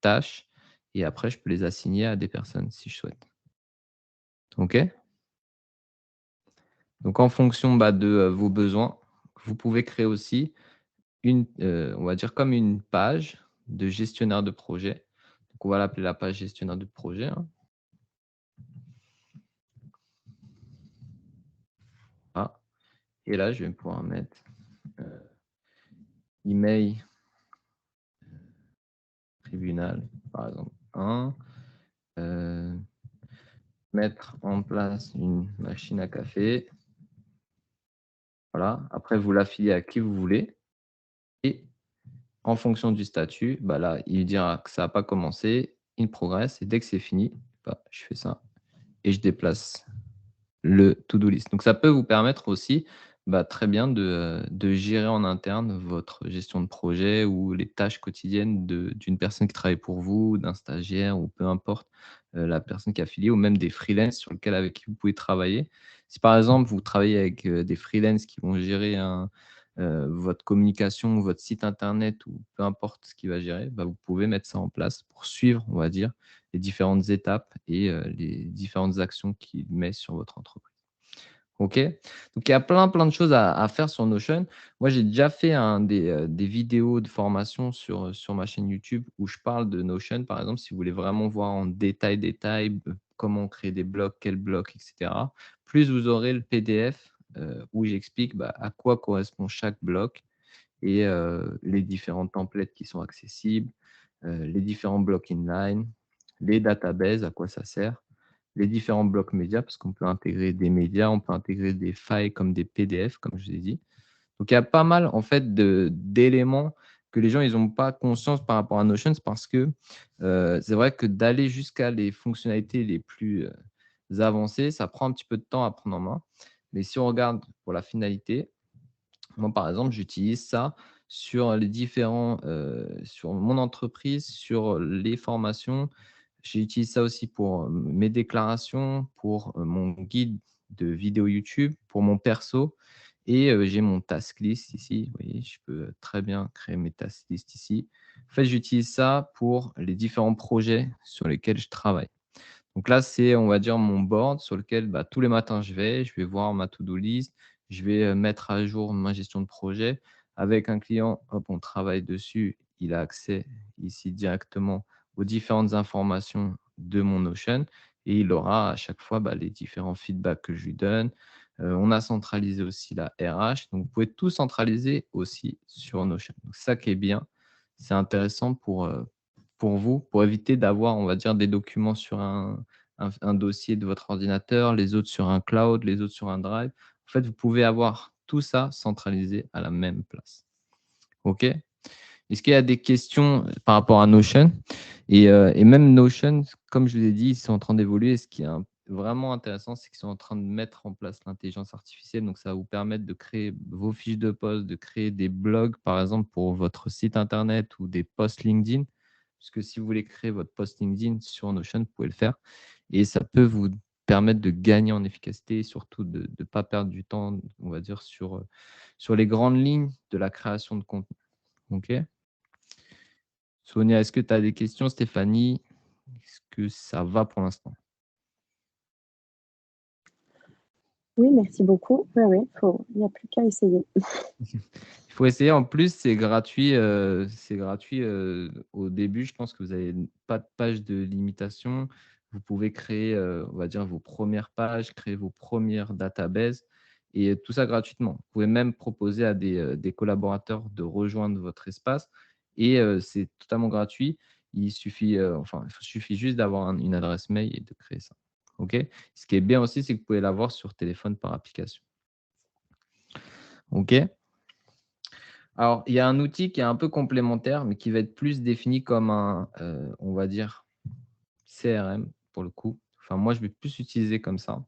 tâches. Et après, je peux les assigner à des personnes si je souhaite. OK? Donc, en fonction de vos besoins, vous pouvez créer aussi on va dire comme une page de gestionnaire de projet. Donc, on va l'appeler la page gestionnaire de projet. Hein. Ah. Et là, je vais pouvoir mettre email tribunal, par exemple, 1. Mettre en place une machine à café. Voilà. Après, vous l'affiliez à qui vous voulez. Et en fonction du statut, là, il dira que ça n'a pas commencé, il progresse. Et dès que c'est fini, je fais ça. Et je déplace le to-do list. Donc, ça peut vous permettre aussi très bien de gérer en interne votre gestion de projet ou les tâches quotidiennes d'une personne qui travaille pour vous, d'un stagiaire ou peu importe la personne qui est affiliée ou même des freelances avec qui vous pouvez travailler. Si par exemple, vous travaillez avec des freelances qui vont gérer votre communication, votre site internet ou peu importe ce qu'il va gérer, vous pouvez mettre ça en place pour suivre, on va dire, les différentes étapes et les différentes actions qu'il met sur votre entreprise. OK? Donc il y a plein de choses à faire sur Notion. Moi, j'ai déjà fait des vidéos de formation sur ma chaîne YouTube où je parle de Notion, par exemple, si vous voulez vraiment voir en détail, comment créer des blocs, quels blocs, et cetera. Plus vous aurez le PDF où j'explique à quoi correspond chaque bloc et les différents templates qui sont accessibles, les différents blocs inline, les databases, à quoi ça sert, les différents blocs médias, parce qu'on peut intégrer des médias, on peut intégrer des failles comme des PDF, comme je vous ai dit. Donc, il y a pas mal en fait d'éléments que les gens ils n'ont pas conscience par rapport à Notion, parce que c'est vrai que d'aller jusqu'à les fonctionnalités les plus avancées, ça prend un petit peu de temps à prendre en main. Mais si on regarde pour la finalité, moi, par exemple, j'utilise ça sur sur mon entreprise, sur les formations. J'utilise ça aussi pour mes déclarations, pour mon guide de vidéo YouTube, pour mon perso. Et j'ai mon task list ici. Vous voyez, je peux très bien créer mes task list ici. En fait, j'utilise ça pour les différents projets sur lesquels je travaille. Donc là, c'est, on va dire, mon board sur lequel tous les matins, je vais voir ma to-do list, je vais mettre à jour ma gestion de projet. Avec un client, hop, on travaille dessus, il a accès ici directement aux différentes informations de mon Notion et il aura à chaque fois les différents feedbacks que je lui donne. On a centralisé aussi la RH, donc vous pouvez tout centraliser aussi sur Notion. Donc, ça qui est bien, c'est intéressant pour vous, pour éviter d'avoir, on va dire, des documents sur un dossier de votre ordinateur, les autres sur un cloud, les autres sur un drive. En fait, vous pouvez avoir tout ça centralisé à la même place. OK? Est-ce qu'il y a des questions par rapport à Notion? Et même Notion, comme je l'ai dit, ils sont en train d'évoluer. Ce qui est vraiment intéressant, c'est qu'ils sont en train de mettre en place l'intelligence artificielle. Donc, ça va vous permettre de créer vos fiches de poste, de créer des blogs, par exemple, pour votre site Internet ou des posts LinkedIn. Puisque si vous voulez créer votre post LinkedIn sur Notion, vous pouvez le faire. Et ça peut vous permettre de gagner en efficacité et surtout de ne pas perdre du temps, on va dire, sur les grandes lignes de la création de contenu. OK? Sonia, est-ce que tu as des questions? Stéphanie, est-ce que ça va pour l'instant? Oui, merci beaucoup. Oui, il n'y a plus qu'à essayer. Il faut essayer. En plus, c'est gratuit. Au début, je pense que vous n'avez pas de page de limitation. Vous pouvez créer, on va dire, vos premières pages, créer vos premières databases et tout ça gratuitement. Vous pouvez même proposer à des collaborateurs de rejoindre votre espace et c'est totalement gratuit. Il suffit juste d'avoir une adresse mail et de créer ça. OK? Ce qui est bien aussi, c'est que vous pouvez l'avoir sur téléphone par application. OK? Alors, il y a un outil qui est un peu complémentaire, mais qui va être plus défini comme on va dire, CRM pour le coup. Enfin, moi, je vais plus utiliser comme ça.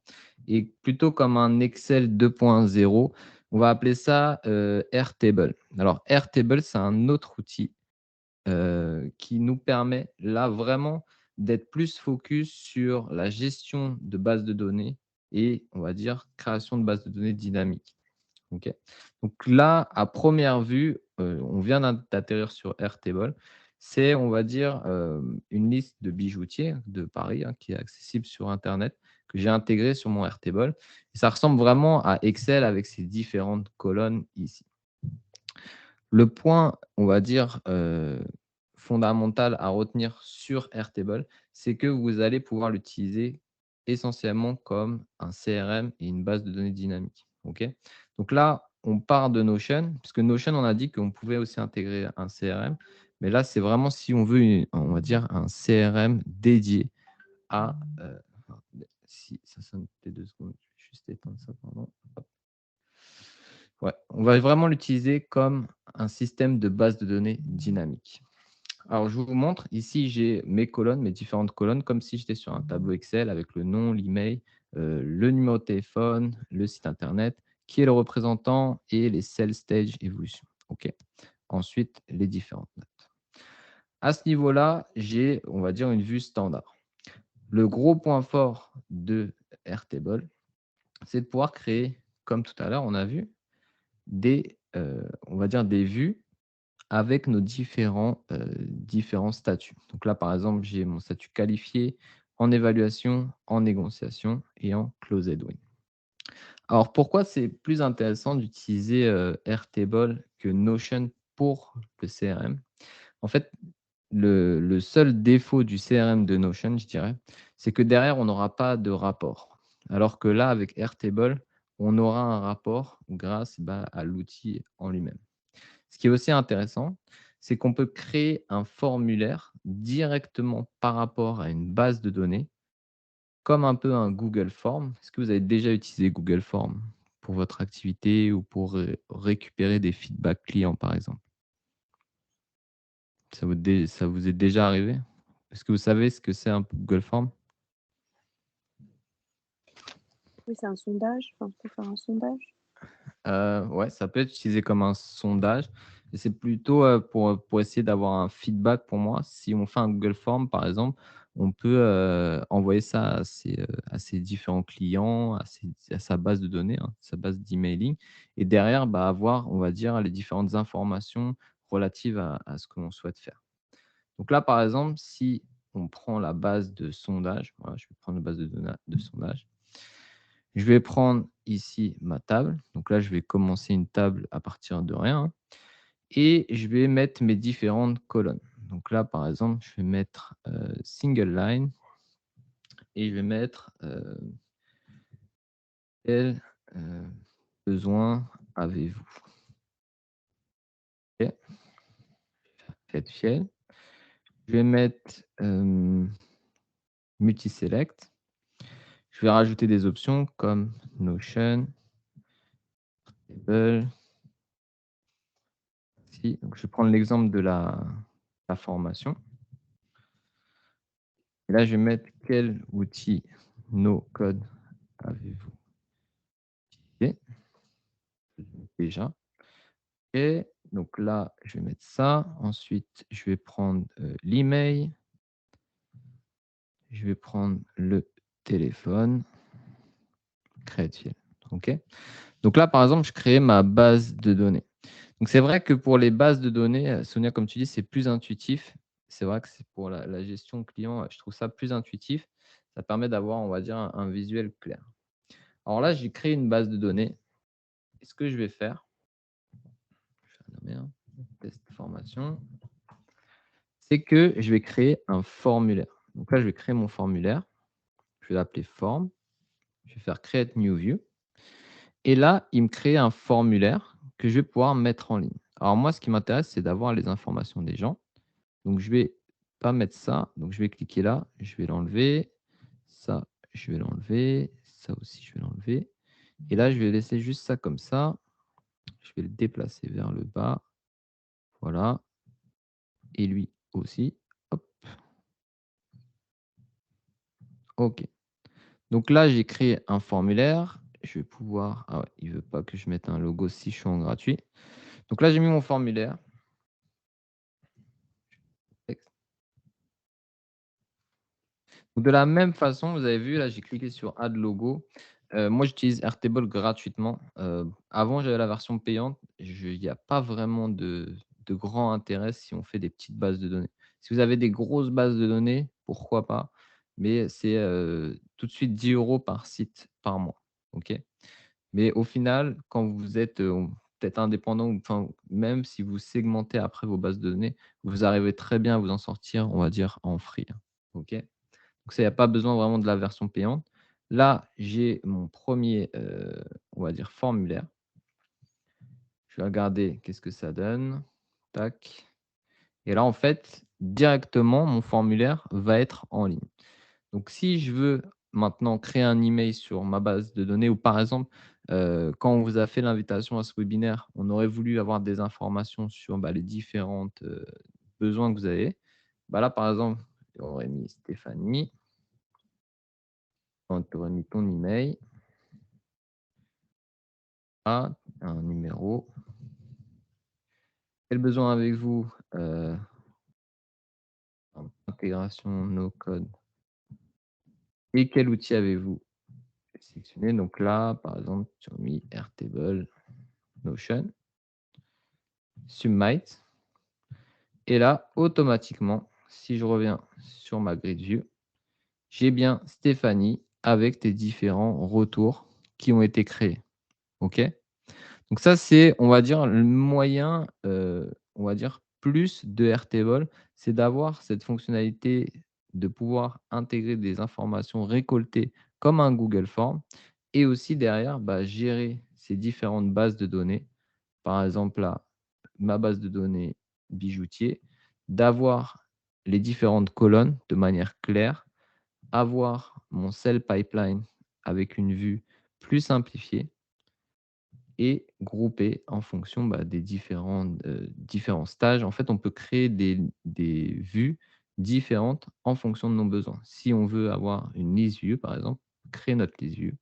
Et plutôt comme un Excel 2.0, on va appeler ça Airtable. Alors, Airtable, c'est un autre outil qui nous permet là vraiment d'être plus focus sur la gestion de bases de données et, on va dire, création de bases de données dynamiques. OK. Donc là, à première vue, on vient d'atterrir sur Airtable. C'est, on va dire, une liste de bijoutiers de Paris qui est accessible sur internet, que j'ai intégré sur mon Airtable. Et ça ressemble vraiment à Excel avec ses différentes colonnes ici. Le point, on va dire, fondamental à retenir sur Airtable, c'est que vous allez pouvoir l'utiliser essentiellement comme un CRM et une base de données dynamique. OK? Donc là, on part de Notion, puisque Notion, on a dit qu'on pouvait aussi intégrer un CRM. Mais là, c'est vraiment si on veut, on va dire, un CRM dédié à… si ça sonne peut-être 2 secondes, je vais juste éteindre ça, pardon. Hop. Ouais, on va vraiment l'utiliser comme un système de base de données dynamique. Alors, je vous montre. Ici, j'ai mes colonnes, mes différentes colonnes, comme si j'étais sur un tableau Excel avec le nom, l'email, le numéro de téléphone, le site internet, qui est le représentant et les sales stage evolution. OK. Ensuite, les différentes notes. À ce niveau-là, j'ai, on va dire, une vue standard. Le gros point fort de Airtable, c'est de pouvoir créer, comme tout à l'heure, on a vu, on va dire des vues avec nos différents statuts. Donc là, par exemple, j'ai mon statut qualifié, en évaluation, en négociation et en closed win. Alors, pourquoi c'est plus intéressant d'utiliser Airtable que Notion pour le CRM? En fait, le seul défaut du CRM de Notion, je dirais, c'est que derrière, on n'aura pas de rapport. Alors que là, avec Airtable, on aura un rapport grâce à l'outil en lui-même. Ce qui est aussi intéressant, c'est qu'on peut créer un formulaire directement par rapport à une base de données, comme un peu un Google Form. Est-ce que vous avez déjà utilisé Google Form pour votre activité ou pour récupérer des feedbacks clients, par exemple? Ça vous est déjà arrivé? Est-ce que vous savez ce que c'est un Google Form? Oui, c'est un sondage. Enfin, faut faire un sondage. Ouais, ça peut être utilisé comme un sondage, mais c'est plutôt, pour essayer d'avoir un feedback pour moi. Si on fait un Google Form, par exemple, on peut, envoyer ça à ses différents clients, à sa base de données, hein, sa base d'emailing et derrière, avoir, on va dire, les différentes informations relatives à ce que l'on souhaite faire. Donc là, par exemple, si on prend la base de sondage, voilà, je vais prendre la base de sondage. Je vais prendre ici ma table. Donc là, je vais commencer une table à partir de rien, hein, et je vais mettre mes différentes colonnes. Donc là, par exemple, je vais mettre single line et je vais mettre quel besoin avez-vous? OK. Get field. Je vais mettre multi-select. Je vais rajouter des options comme Notion, Table. Donc je vais prendre l'exemple de la formation. Et là, je vais mettre quel outil no code avez-vous utilisé déjà. Et donc là, je vais mettre ça. Ensuite, je vais prendre l'email. Je vais prendre le téléphone. Create field. OK. Donc là, par exemple, je crée ma base de données. Donc c'est vrai que pour les bases de données, Sonia, comme tu dis, c'est plus intuitif. C'est vrai que c'est pour la gestion client, je trouve ça plus intuitif. Ça permet d'avoir, on va dire, un visuel clair. Alors là, j'ai créé une base de données. Et ce que je vais faire, je vais nommer un test formation, c'est que je vais créer un formulaire. Donc là, je vais créer mon formulaire. Je vais l'appeler form. Je vais faire create new view. Et là, il me crée un formulaire que je vais pouvoir mettre en ligne. Alors moi, ce qui m'intéresse, c'est d'avoir les informations des gens. Donc je vais pas mettre ça. Donc je vais cliquer là. Je vais l'enlever. Ça, je vais l'enlever. Ça aussi, je vais l'enlever. Et là, je vais laisser juste ça comme ça. Je vais le déplacer vers le bas. Voilà. Et lui aussi. Hop. OK. Donc là, j'ai créé un formulaire. Je vais pouvoir. Ah ouais, il ne veut pas que je mette un logo si je suis en gratuit. Donc là, j'ai mis mon formulaire. Donc de la même façon, vous avez vu, là, j'ai cliqué sur Add logo. Moi, j'utilise Airtable gratuitement. Avant, j'avais la version payante. Il n'y a pas vraiment de grand intérêt si on fait des petites bases de données. Si vous avez des grosses bases de données, pourquoi pas? Mais c'est tout de suite 10 € par site par mois. OK? Mais au final, quand vous êtes peut-être indépendant, enfin, même si vous segmentez après vos bases de données, vous arrivez très bien à vous en sortir, on va dire, en free. OK? Donc ça, il n'y a pas besoin vraiment de la version payante. Là, j'ai mon premier, on va dire, formulaire. Je vais regarder qu'est-ce que ça donne. Tac. Et là, en fait, directement, mon formulaire va être en ligne. Donc, si je veux maintenant créer un email sur ma base de données ou par exemple, quand on vous a fait l'invitation à ce webinaire, on aurait voulu avoir des informations sur les différents besoins que vous avez. Là, par exemple, j'aurais mis Stéphanie. Quand tu aurais mis ton email, un numéro. Quel besoin avez-vous intégration no code. Et quel outil avez-vous sélectionné? Donc là, par exemple, tu as mis Airtable, Notion, Submite. Et là, automatiquement, si je reviens sur ma grid view, j'ai bien Stéphanie avec tes différents retours qui ont été créés. OK? Donc ça, c'est, on va dire, le moyen, on va dire, plus de Airtable, c'est d'avoir cette fonctionnalité de pouvoir intégrer des informations récoltées comme un Google Form et aussi derrière, gérer ces différentes bases de données. Par exemple, là, ma base de données bijoutier, d'avoir les différentes colonnes de manière claire, avoir mon sell pipeline avec une vue plus simplifiée et grouper en fonction des différents stages. En fait, on peut créer des vues différentes en fonction de nos besoins. Si on veut avoir une list view, par exemple, créer notre list view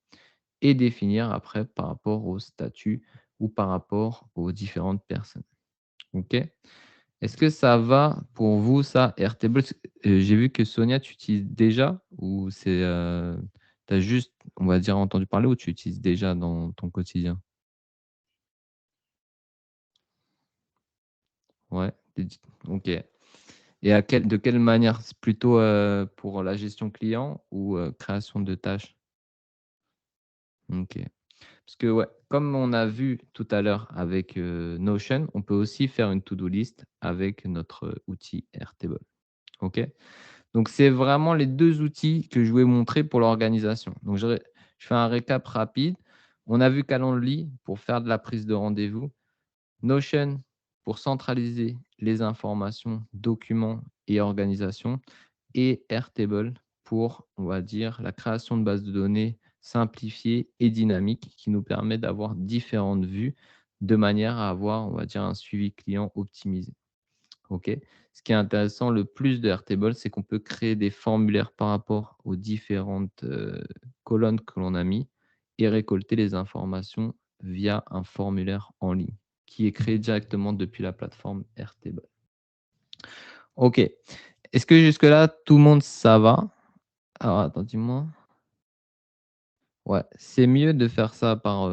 et définir après par rapport au statut ou par rapport aux différentes personnes. OK? Est-ce que ça va pour vous, ça, Airtable? J'ai vu que Sonia, tu utilises déjà ou c'est, tu as juste, on va dire, entendu parler ou tu utilises déjà dans ton quotidien? Ouais, OK. Et de quelle manière? C'est plutôt, pour la gestion client ou, création de tâches? OK. Parce que ouais, comme on a vu tout à l'heure avec, Notion, on peut aussi faire une to-do list avec notre outil Airtable. OK? Donc c'est vraiment les 2 outils que je voulais montrer pour l'organisation. Donc je fais un récap rapide. On a vu Calendly pour faire de la prise de rendez-vous, Notion pour centraliser les informations, documents et organisation et Airtable pour, on va dire, la création de bases de données simplifiées et dynamiques qui nous permet d'avoir différentes vues de manière à avoir, on va dire, un suivi client optimisé. OK. Ce qui est intéressant, le plus de Airtable, c'est qu'on peut créer des formulaires par rapport aux différentes, colonnes que l'on a mis et récolter les informations via un formulaire en ligne qui est créé directement depuis la plateforme Airtable. OK. Est-ce que jusque-là, tout le monde, ça va? Alors attends, dis-moi. Ouais, c'est mieux de faire ça par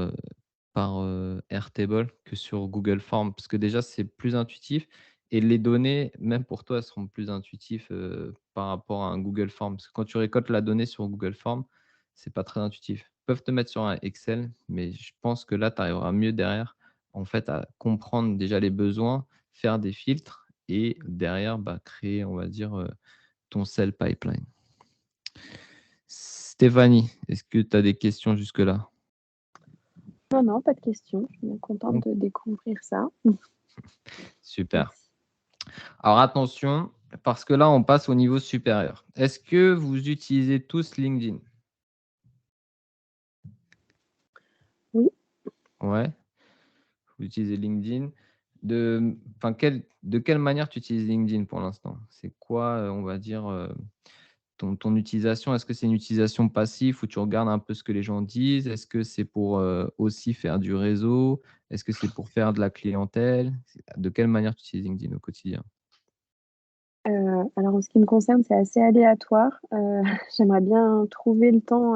Airtable que sur Google Forms parce que déjà, c'est plus intuitif et les données, même pour toi, elles seront plus intuitives, par rapport à un Google Forms. Parce que quand tu récoltes la donnée sur Google Forms, c'est pas très intuitif. Ils peuvent te mettre sur un Excel, mais je pense que là, tu arriveras mieux derrière, en fait, à comprendre déjà les besoins, faire des filtres et derrière, créer, on va dire, ton sell pipeline. Stéphanie, est-ce que tu as des questions jusque-là? Non, pas de question. Je suis bien contente de découvrir ça. Super. Merci. Alors attention, parce que là, on passe au niveau supérieur. Est-ce que vous utilisez tous LinkedIn? Oui. Ouais, vous utilisez LinkedIn. De quelle manière tu utilises LinkedIn pour l'instant? C'est quoi, on va dire, ton utilisation? Est-ce que c'est une utilisation passive où tu regardes un peu ce que les gens disent? Est-ce que c'est pour, aussi faire du réseau? Est-ce que c'est pour faire de la clientèle? De quelle manière tu utilises LinkedIn au quotidien? Alors en ce qui me concerne, c'est assez aléatoire. J'aimerais bien trouver le temps,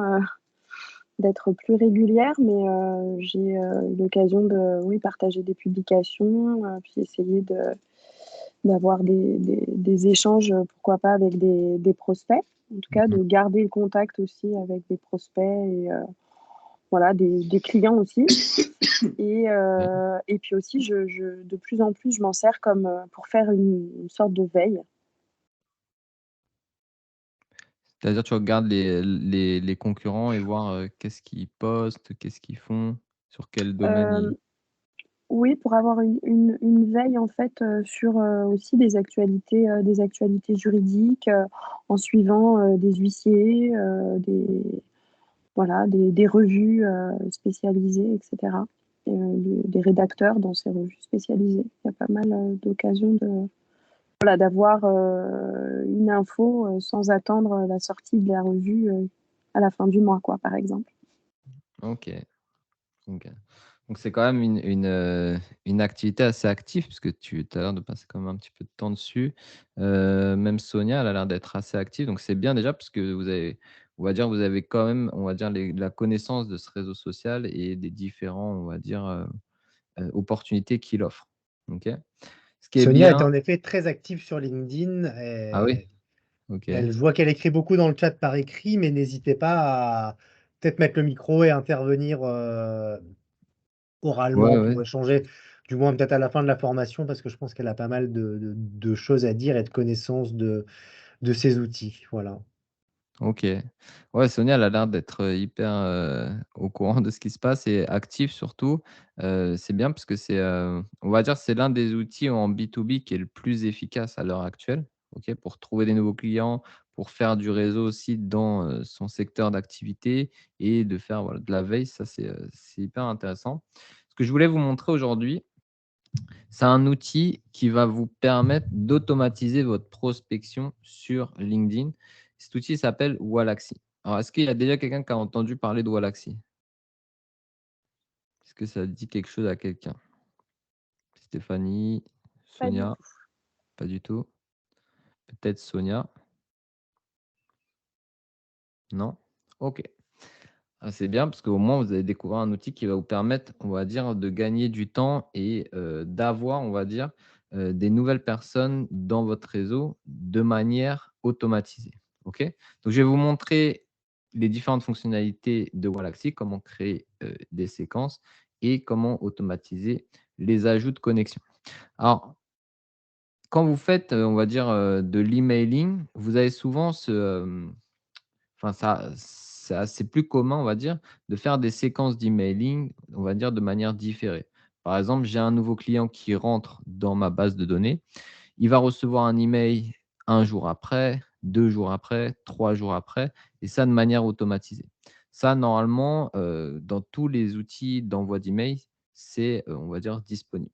d'être plus régulière, mais j'ai, eu l'occasion de, oui, partager des publications, puis essayer d'avoir des échanges, pourquoi pas avec des prospects. En tout cas, Mmh. de garder le contact aussi avec des prospects et voilà, des clients aussi. Et puis aussi, de plus en plus, je m'en sers comme, pour faire une sorte de veille. C'est-à-dire, tu regardes les concurrents et voir, qu'est-ce qu'ils postent, qu'est-ce qu'ils font, sur quel domaine ils. Oui, pour avoir une veille en fait, sur, aussi des actualités juridiques, en suivant, des huissiers, voilà, des revues, spécialisées et cetera et des rédacteurs dans ces revues spécialisées. Il y a pas mal, d'occasions de d'avoir, une info, sans attendre la sortie de la revue, à la fin du mois, quoi, par exemple. Ok. Ok. Donc, c'est quand même une activité assez active, parce que tu as l'air de passer quand même un petit peu de temps dessus. Même Sonia, elle a l'air d'être assez active. Donc, c'est bien déjà, parce que on va dire, vous avez quand même, on va dire, la connaissance de ce réseau social et des différents, on va dire, opportunités qu'il offre. Ok. Ce qui est Sonia est bien. en effet très active sur LinkedIn. Ah oui, ok. Je vois qu'elle écrit beaucoup dans le chat par écrit, mais n'hésitez pas à peut-être mettre le micro et intervenir oralement Ouais, ouais. pour échanger, du moins peut-être à la fin de la formation, parce que je pense qu'elle a pas mal de choses à dire et de connaissances de ces outils. Voilà. Ok. Ouais, Sonia, elle a l'air d'être hyper au courant de ce qui se passe et active surtout. C'est bien parce que on va dire, c'est l'un des outils en B2B qui est le plus efficace à l'heure actuelle, ok, pour trouver des nouveaux clients, pour faire du réseau aussi dans son secteur d'activité et de faire voilà, de la veille. Ça, c'est hyper intéressant. Ce que je voulais vous montrer aujourd'hui, c'est un outil qui va vous permettre d'automatiser votre prospection sur LinkedIn. Cet outil s'appelle Wallaxy. Alors, est-ce qu'il y a déjà quelqu'un qui a entendu parler de Wallaxy? Est-ce que ça dit quelque chose à quelqu'un? Stéphanie, Pas du Sonia, tout. pas du tout. Peut-être Sonia. Non? Ok. Ah, c'est bien parce qu'au moins, vous allez découvrir un outil qui va vous permettre, on va dire, de gagner du temps et d'avoir, on va dire, des nouvelles personnes dans votre réseau de manière automatisée. OK? Donc, je vais vous montrer les différentes fonctionnalités de Wallaxy, comment créer des séquences et comment automatiser les ajouts de connexion. Alors, quand vous faites, on va dire, de l'emailing, vous avez souvent enfin, c'est assez plus commun, on va dire, de faire des séquences d'emailing, on va dire, de manière différée. Par exemple, j'ai un nouveau client qui rentre dans ma base de données. Il va recevoir un email un jour après, 2 jours après, 3 jours après, et ça de manière automatisée. Ça, normalement, dans tous les outils d'envoi d'email, c'est, on va dire, disponible.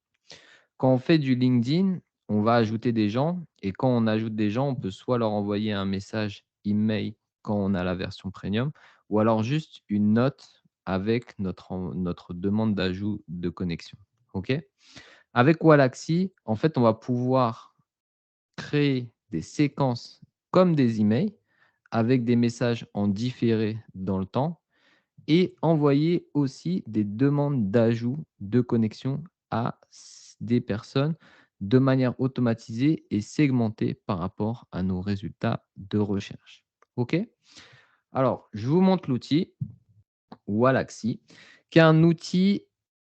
Quand on fait du LinkedIn, on va ajouter des gens et quand on ajoute des gens, on peut soit leur envoyer un message email quand on a la version premium ou alors juste une note avec notre demande d'ajout de connexion. OK? Avec Wallaxy, en fait, on va pouvoir créer des séquences comme des emails avec des messages en différé dans le temps et envoyer aussi des demandes d'ajout de connexion à des personnes de manière automatisée et segmentée par rapport à nos résultats de recherche. OK? Alors, je vous montre l'outil Wallaxy, qui est un outil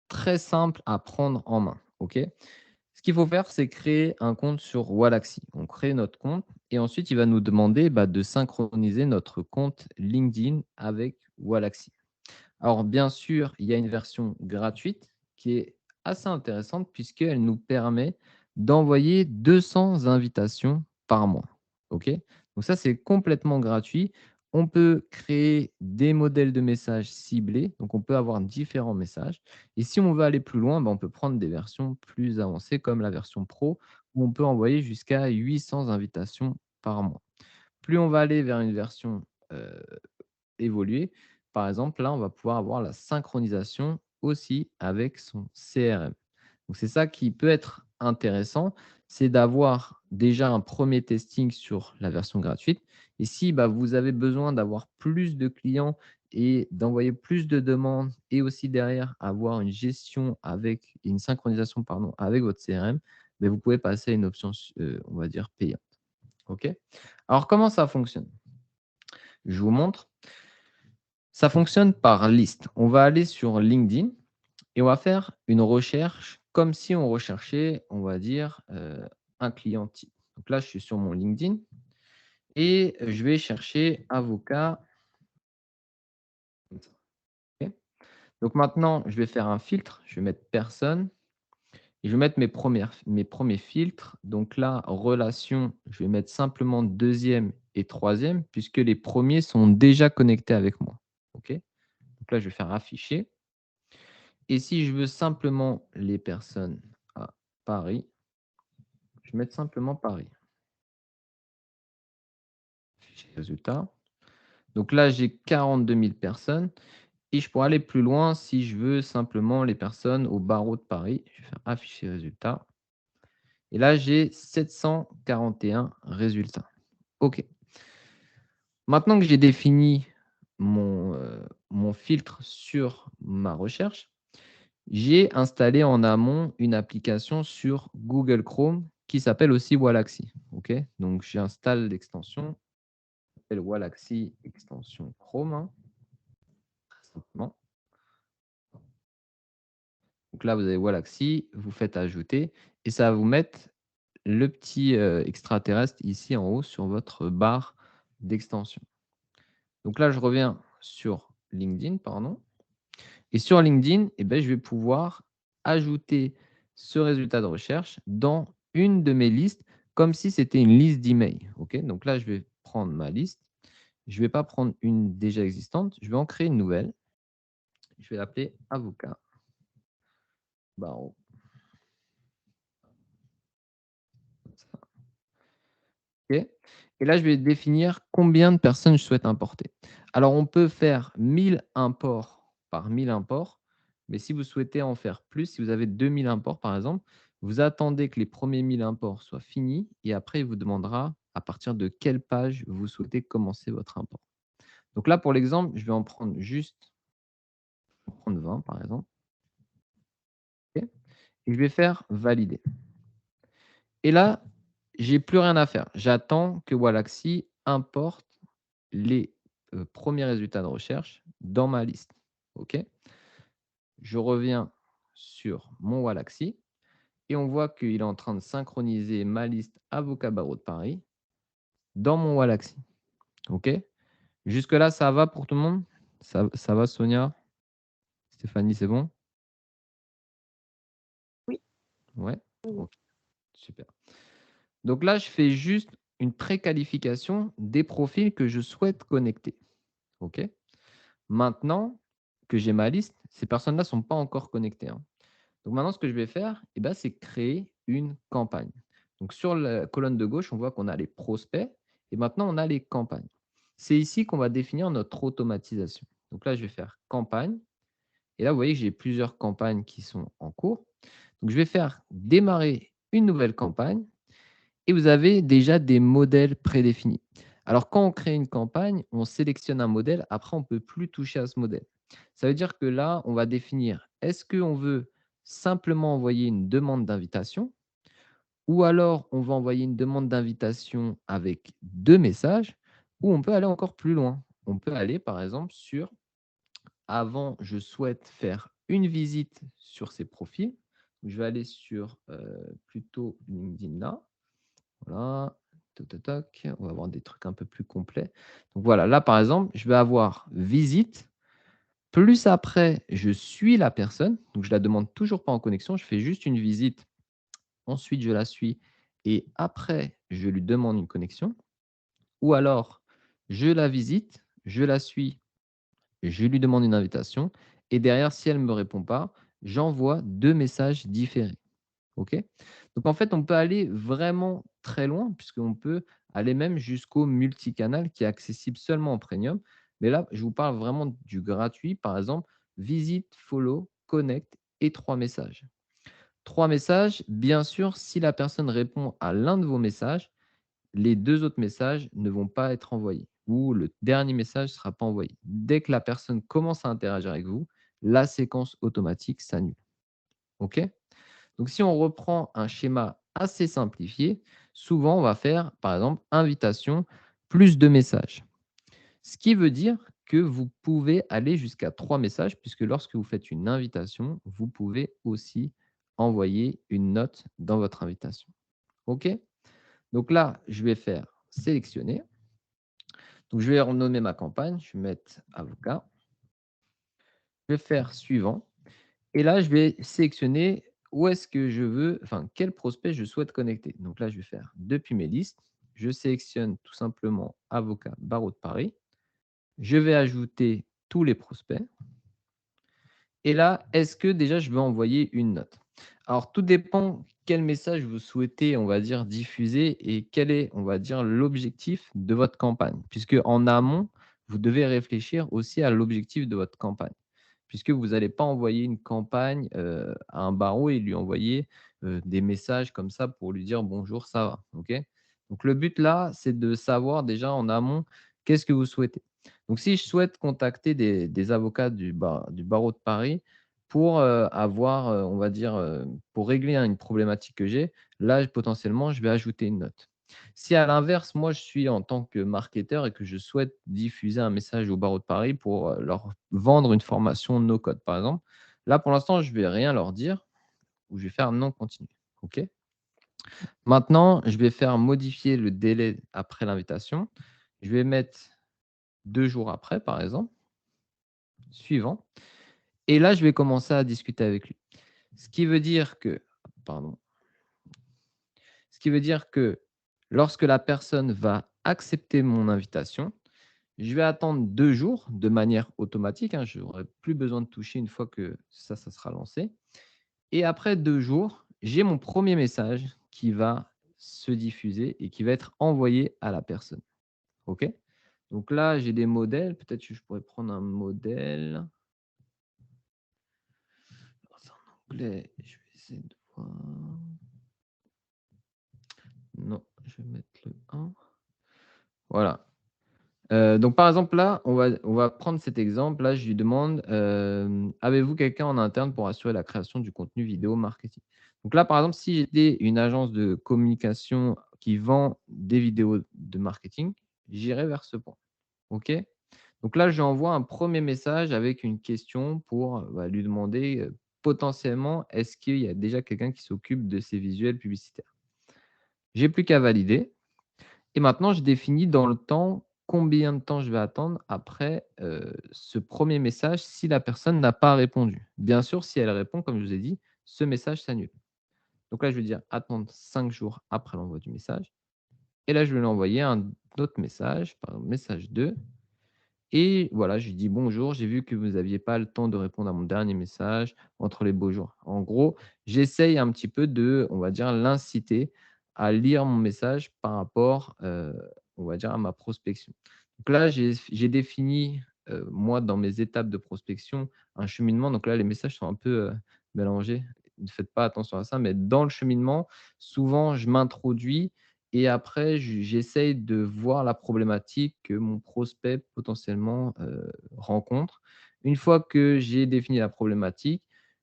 très simple à prendre en main. OK? Ce qu'il faut faire, c'est créer un compte sur Wallaxy. On crée notre compte et ensuite, il va nous demander de synchroniser notre compte LinkedIn avec Wallaxy. Alors, bien sûr, il y a une version gratuite qui est assez intéressante puisqu'elle nous permet d'envoyer 200 invitations par mois. OK? Donc ça, c'est complètement gratuit. On peut créer des modèles de messages ciblés. Donc, on peut avoir différents messages. Et si on veut aller plus loin, on peut prendre des versions plus avancées comme la version Pro où on peut envoyer jusqu'à 800 invitations par mois. Plus on va aller vers une version évoluer. Par exemple, là, on va pouvoir avoir la synchronisation aussi avec son CRM. Donc, c'est ça qui peut être intéressant, c'est d'avoir déjà un premier testing sur la version gratuite. Et si vous avez besoin d'avoir plus de clients et d'envoyer plus de demandes et aussi derrière avoir une gestion avec une synchronisation pardon, avec votre CRM, vous pouvez passer à une option, on va dire, payante. OK? Alors, comment ça fonctionne? Je vous montre. Ça fonctionne par liste. On va aller sur LinkedIn et on va faire une recherche comme si on recherchait, on va dire, un client type. Donc là, je suis sur mon LinkedIn et je vais chercher avocat. Comme ça, ok. Donc maintenant, je vais faire un filtre. Je vais mettre personne et je vais mettre mes premiers filtres. Donc là, relation, je vais mettre simplement deuxième et troisième puisque les premiers sont déjà connectés avec moi. OK. Donc là, je vais faire afficher. Et si je veux simplement les personnes à Paris, je vais mettre simplement Paris. Fichier résultat. Donc là, j'ai 42 000 personnes et je pourrais aller plus loin si je veux simplement les personnes au barreau de Paris. Je vais faire afficher résultats. Et là, j'ai 741 résultats. OK. Maintenant que j'ai défini mon filtre sur ma recherche, j'ai installé en amont une application sur Google Chrome qui s'appelle aussi Wallaxy. OK. Donc, j'installe l'extension, qui s'appelle Wallaxy extension Chrome, hein, très simplement. Donc là, vous avez Wallaxy, vous faites ajouter et ça va vous mettre le petit extraterrestre ici en haut sur votre barre d'extension. Donc là, je reviens sur LinkedIn, pardon. Et sur LinkedIn, eh ben, je vais pouvoir ajouter ce résultat de recherche dans une de mes listes, comme si c'était une liste d'emails. OK? Donc là, je vais prendre ma liste. Je ne vais pas prendre une déjà existante. Je vais en créer une nouvelle. Je vais l'appeler avocat. Barreau. OK. Et là, je vais définir combien de personnes je souhaite importer. Alors, on peut faire 1000 imports par 1000 imports, mais si vous souhaitez en faire plus, si vous avez 2000 imports par exemple, vous attendez que les premiers 1000 imports soient finis et après, il vous demandera à partir de quelle page vous souhaitez commencer votre import. Donc là, pour l'exemple, je vais en prendre juste 20 par exemple. OK. Et je vais faire valider. Et là, j'ai plus rien à faire. J'attends que Wallaxy importe les premiers résultats de recherche dans ma liste. OK. Je reviens sur mon Wallaxy et on voit qu'il est en train de synchroniser ma liste avocat barreau de Paris dans mon Wallaxy. OK. Jusque-là, ça va pour tout le monde? Ça va, Sonia? Stéphanie, c'est bon? Oui. Ouais. Oui. OK. Super. Donc là, je fais juste une préqualification des profils que je souhaite connecter. OK. Maintenant que j'ai ma liste, ces personnes-là ne sont pas encore connectées, hein. Donc maintenant, ce que je vais faire, eh ben, c'est créer une campagne. Donc sur la colonne de gauche, on voit qu'on a les prospects et maintenant on a les campagnes. C'est ici qu'on va définir notre automatisation. Donc là, je vais faire campagne. Et là, vous voyez que j'ai plusieurs campagnes qui sont en cours. Donc je vais faire démarrer une nouvelle campagne et vous avez déjà des modèles prédéfinis. Alors, quand on crée une campagne, on sélectionne un modèle. Après, on ne peut plus toucher à ce modèle. Ça veut dire que là, on va définir est-ce qu'on veut simplement envoyer une demande d'invitation ou alors on va envoyer une demande d'invitation avec 2 messages ou on peut aller encore plus loin. On peut aller, par exemple, sur avant, je souhaite faire une visite sur ces profils. Je vais aller sur plutôt LinkedIn là. Voilà, toc, on va avoir des trucs un peu plus complets. Donc voilà, là par exemple, je vais avoir visite, plus après, je suis la personne, donc je la demande toujours pas en connexion, je fais juste une visite, ensuite je la suis et après, je lui demande une connexion. Ou alors, je la visite, je la suis, je lui demande une invitation et derrière, si elle ne me répond pas, j'envoie 2 messages différés. OK? Donc en fait, on peut aller vraiment très loin puisqu'on peut aller même jusqu'au multicanal qui est accessible seulement en premium. Mais là, je vous parle vraiment du gratuit. Par exemple, visite, follow, connect et 3 messages. 3 messages, bien sûr, si la personne répond à l'un de vos messages, les 2 autres messages ne vont pas être envoyés ou le dernier message ne sera pas envoyé. Dès que la personne commence à interagir avec vous, la séquence automatique s'annule. OK? Donc, si on reprend un schéma assez simplifié, souvent, on va faire, par exemple, invitation plus 2 messages. Ce qui veut dire que vous pouvez aller jusqu'à 3 messages, puisque lorsque vous faites une invitation, vous pouvez aussi envoyer une note dans votre invitation. OK? Donc là, je vais faire sélectionner. Donc, je vais renommer ma campagne. Je vais mettre avocat. Je vais faire suivant. Et là, je vais sélectionner où est-ce que je veux, enfin, quel prospect je souhaite connecter. Donc là, je vais faire depuis mes listes. Je sélectionne tout simplement avocat barreau de Paris. Je vais ajouter tous les prospects. Et là, est-ce que déjà je veux envoyer une note? Alors, tout dépend quel message vous souhaitez, on va dire, diffuser et quel est, on va dire, l'objectif de votre campagne. Puisque en amont, vous devez réfléchir aussi à l'objectif de votre campagne. Puisque vous n'allez pas envoyer une campagne à un barreau et lui envoyer des messages comme ça pour lui dire bonjour, ça va. Ok. Donc le but là, c'est de savoir déjà en amont qu'est-ce que vous souhaitez. Donc si je souhaite contacter des avocats du barreau de Paris pour avoir, on va dire, pour régler une problématique que j'ai, là potentiellement, je vais ajouter une note. Si à l'inverse, moi, je suis en tant que marketeur et que je souhaite diffuser un message au barreau de Paris pour leur vendre une formation no-code, par exemple, là, pour l'instant, je ne vais rien leur dire ou je vais faire non continu. OK. Maintenant, je vais faire modifier le délai après l'invitation. Je vais mettre 2 jours après, par exemple, suivant. Et là, je vais commencer à discuter avec lui. Ce qui veut dire que, pardon, ce qui veut dire que lorsque la personne va accepter mon invitation, je vais attendre 2 jours de manière automatique, hein, je n'aurai plus besoin de toucher une fois que ça sera lancé et après 2 jours, j'ai mon premier message qui va se diffuser et qui va être envoyé à la personne. OK? Donc là, j'ai des modèles, peut-être que je pourrais prendre un modèle. C'est en anglais, je vais essayer de voir. Non, je vais mettre le 1. Voilà. Donc par exemple là, on va prendre cet exemple. Là, je lui demande, avez-vous quelqu'un en interne pour assurer la création du contenu vidéo marketing? Donc là, par exemple, si j'étais une agence de communication qui vend des vidéos de marketing, j'irais vers ce point. OK? Donc là, je lui envoie un premier message avec une question pour, lui demander, potentiellement, est-ce qu'il y a déjà quelqu'un qui s'occupe de ces visuels publicitaires? J'ai plus qu'à valider. Et maintenant, je définis dans le temps combien de temps je vais attendre après ce premier message si la personne n'a pas répondu. Bien sûr, si elle répond, comme je vous ai dit, ce message s'annule. Donc là, je vais dire attendre 5 jours après l'envoi du message. Et là, je vais lui envoyer un autre message, par exemple, message 2. Et voilà, je lui dis bonjour, j'ai vu que vous n'aviez pas le temps de répondre à mon dernier message entre les beaux jours. En gros, j'essaye un petit peu de, on va dire, l'inciter à lire mon message par rapport, on va dire, à ma prospection. Donc là, j'ai défini, moi, dans mes étapes de prospection, un cheminement. Donc là, les messages sont un peu mélangés. Ne faites pas attention à ça, mais dans le cheminement, souvent, je m'introduis et après, j'essaye de voir la problématique que mon prospect potentiellement, rencontre. Une fois que j'ai défini la problématique,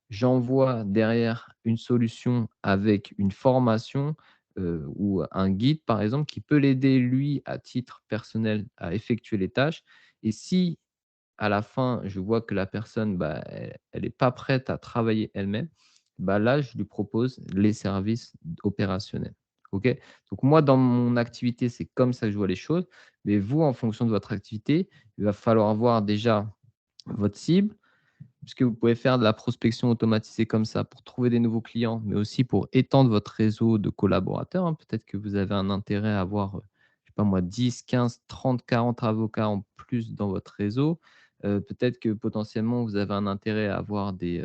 j'envoie derrière une solution avec une formation, ou un guide, par exemple, qui peut l'aider, lui, à titre personnel, à effectuer les tâches et si, à la fin, je vois que la personne, elle est pas prête à travailler elle-même, là, je lui propose les services opérationnels. OK? Donc moi, dans mon activité, c'est comme ça que je vois les choses, mais vous, en fonction de votre activité, il va falloir voir déjà votre cible, puisque vous pouvez faire de la prospection automatisée comme ça pour trouver des nouveaux clients, mais aussi pour étendre votre réseau de collaborateurs, hein. Peut-être que vous avez un intérêt à avoir, je sais pas moi, 10, 15, 30, 40 avocats en plus dans votre réseau. Peut-être que potentiellement, vous avez un intérêt à avoir des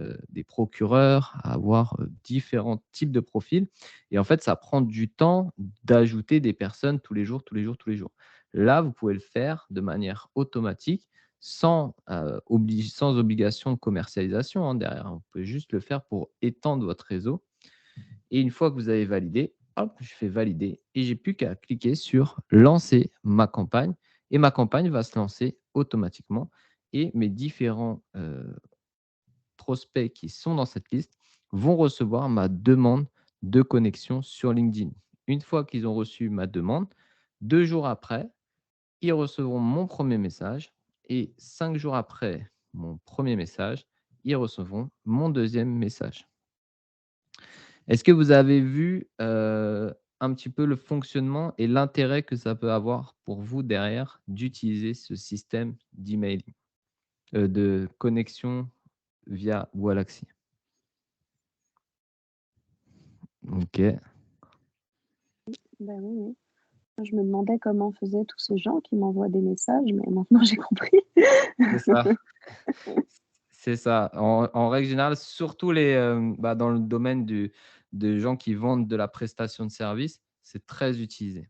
procureurs, à avoir, différents types de profils et en fait, ça prend du temps d'ajouter des personnes tous les jours, tous les jours, tous les jours. Là, vous pouvez le faire de manière automatique sans obligation de commercialisation, hein, derrière, hein. Vous pouvez juste le faire pour étendre votre réseau et une fois que vous avez validé, hop, je fais valider et j'ai plus qu'à cliquer sur lancer ma campagne et ma campagne va se lancer automatiquement et mes différents, prospects qui sont dans cette liste vont recevoir ma demande de connexion sur LinkedIn. Une fois qu'ils ont reçu ma demande, 2 jours après, ils recevront mon premier message et 5 jours après mon premier message, ils recevront mon deuxième message. Est-ce que vous avez vu, un petit peu le fonctionnement et l'intérêt que ça peut avoir pour vous derrière d'utiliser ce système d'emailing, de connexion via Waalaxy? OK, Bah oui, oui. Je me demandais comment faisaient tous ces gens qui m'envoient des messages, mais maintenant j'ai compris. c'est ça. C'est ça. En règle générale, surtout dans le domaine de gens qui vendent de la prestation de service, c'est très utilisé.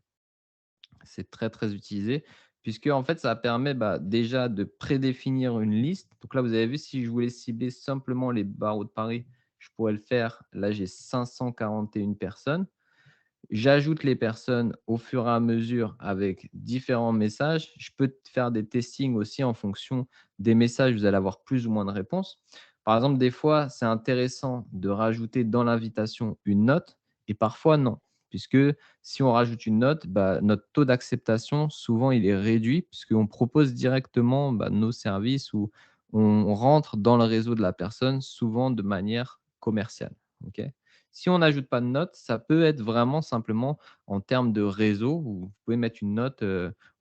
C'est très, très utilisé puisque en fait, ça permet déjà de prédéfinir une liste. Donc là, vous avez vu, si je voulais cibler simplement les barreaux de Paris, je pourrais le faire. Là, j'ai 541 personnes. J'ajoute les personnes au fur et à mesure avec différents messages. Je peux faire des testings aussi en fonction des messages. Vous allez avoir plus ou moins de réponses. Par exemple, des fois, c'est intéressant de rajouter dans l'invitation une note et parfois non. Puisque si on rajoute une note, notre taux d'acceptation, souvent, il est réduit puisqu'on propose directement nos services ou on rentre dans le réseau de la personne, souvent de manière commerciale. Ok. Si on n'ajoute pas de note, ça peut être vraiment simplement en termes de réseau où vous pouvez mettre une note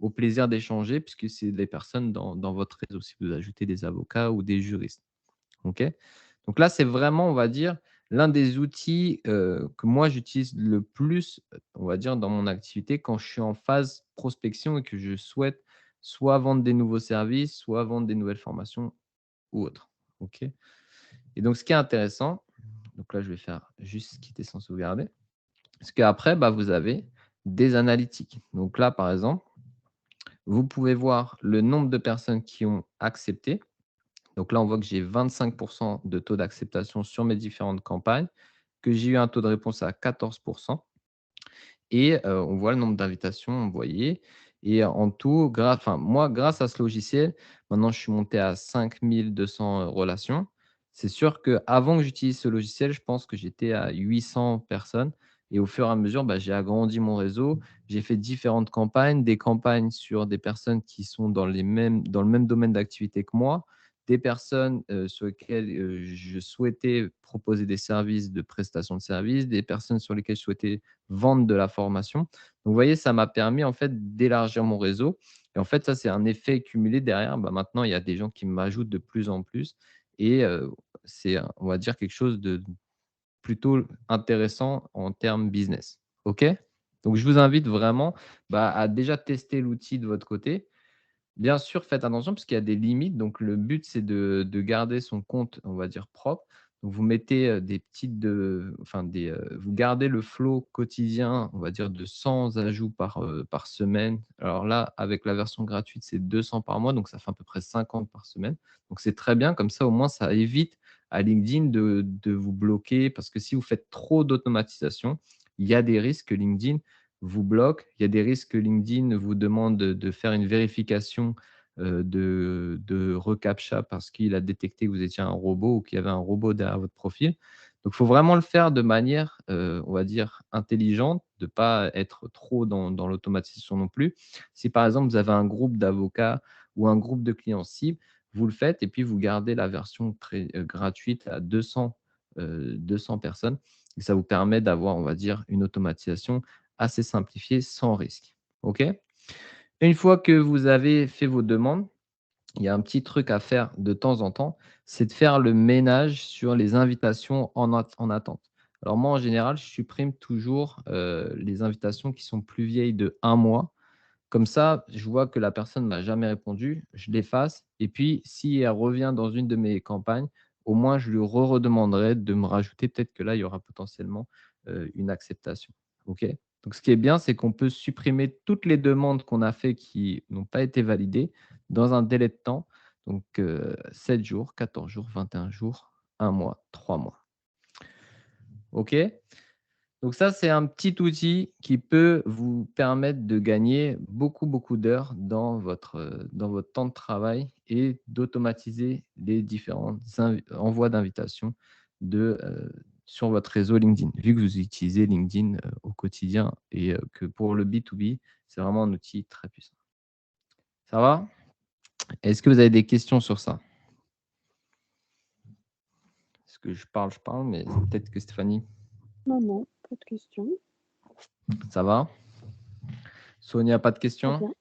au plaisir d'échanger puisque c'est des personnes dans votre réseau, si vous ajoutez des avocats ou des juristes. OK? Donc là, c'est vraiment, on va dire, l'un des outils que moi j'utilise le plus, on va dire, dans mon activité quand je suis en phase prospection et que je souhaite soit vendre des nouveaux services, soit vendre des nouvelles formations ou autres. OK? Et donc, ce qui est intéressant, donc là, je vais faire juste quitter sans sauvegarder. Parce qu'après, vous avez des analytiques. Donc là, par exemple, vous pouvez voir le nombre de personnes qui ont accepté. Donc là, on voit que j'ai 25% de taux d'acceptation sur mes différentes campagnes, que j'ai eu un taux de réponse à 14%. Et on voit le nombre d'invitations envoyées. Et en tout, moi, grâce à ce logiciel, maintenant, je suis monté à 5200 relations. C'est sûr qu'avant que j'utilise ce logiciel, je pense que j'étais à 800 personnes. Et au fur et à mesure, j'ai agrandi mon réseau. J'ai fait différentes campagnes, des campagnes sur des personnes qui sont dans le même domaine d'activité que moi, des personnes sur lesquelles je souhaitais proposer des services de prestation de services, des personnes sur lesquelles je souhaitais vendre de la formation. Donc, vous voyez, ça m'a permis en fait d'élargir mon réseau. Et en fait, ça, c'est un effet cumulé derrière. Maintenant, il y a des gens qui m'ajoutent de plus en plus. Et c'est, on va dire, quelque chose de plutôt intéressant en termes business. OK? Donc, je vous invite vraiment à déjà tester l'outil de votre côté. Bien sûr, faites attention parce qu'il y a des limites. Donc, le but, c'est de garder son compte, on va dire, propre. Donc, vous mettez des petites vous gardez le flow quotidien, on va dire, de 100 ajouts par semaine. Alors là, avec la version gratuite, c'est 200 par mois. Donc, ça fait à peu près 50 par semaine. Donc, c'est très bien. Comme ça, au moins, ça évite à LinkedIn de vous bloquer parce que si vous faites trop d'automatisation, il y a des risques que LinkedIn vous bloque. Il y a des risques que LinkedIn vous demande de faire une vérification de reCAPTCHA parce qu'il a détecté que vous étiez un robot ou qu'il y avait un robot derrière votre profil. Donc, il faut vraiment le faire de manière, on va dire, intelligente, de ne pas être trop dans l'automatisation non plus. Si, par exemple, vous avez un groupe d'avocats ou un groupe de clients cibles, vous le faites et puis vous gardez la version très gratuite à 200 personnes. Et ça vous permet d'avoir, on va dire, une automatisation assez simplifié, sans risque. OK? Une fois que vous avez fait vos demandes, il y a un petit truc à faire de temps en temps, c'est de faire le ménage sur les invitations en attente. Alors moi, en général, je supprime toujours les invitations qui sont plus vieilles de 1 mois. Comme ça, je vois que la personne ne m'a jamais répondu, je l'efface et puis si elle revient dans une de mes campagnes, au moins je lui redemanderai de me rajouter. Peut-être que là, il y aura potentiellement une acceptation. OK? Donc ce qui est bien, c'est qu'on peut supprimer toutes les demandes qu'on a fait qui n'ont pas été validées dans un délai de temps. Donc 7 jours, 14 jours, 21 jours, 1 mois, 3 mois. OK? Donc ça, c'est un petit outil qui peut vous permettre de gagner beaucoup, beaucoup d'heures dans votre temps de travail et d'automatiser les différents envois d'invitation sur votre réseau LinkedIn, vu que vous utilisez LinkedIn au quotidien et que pour le B2B, c'est vraiment un outil très puissant. Ça va? Est-ce que vous avez des questions sur ça? Est-ce que je parle, mais peut-être que Stéphanie, Non, pas de questions. ça va? Sonia, pas de Très questions? bien.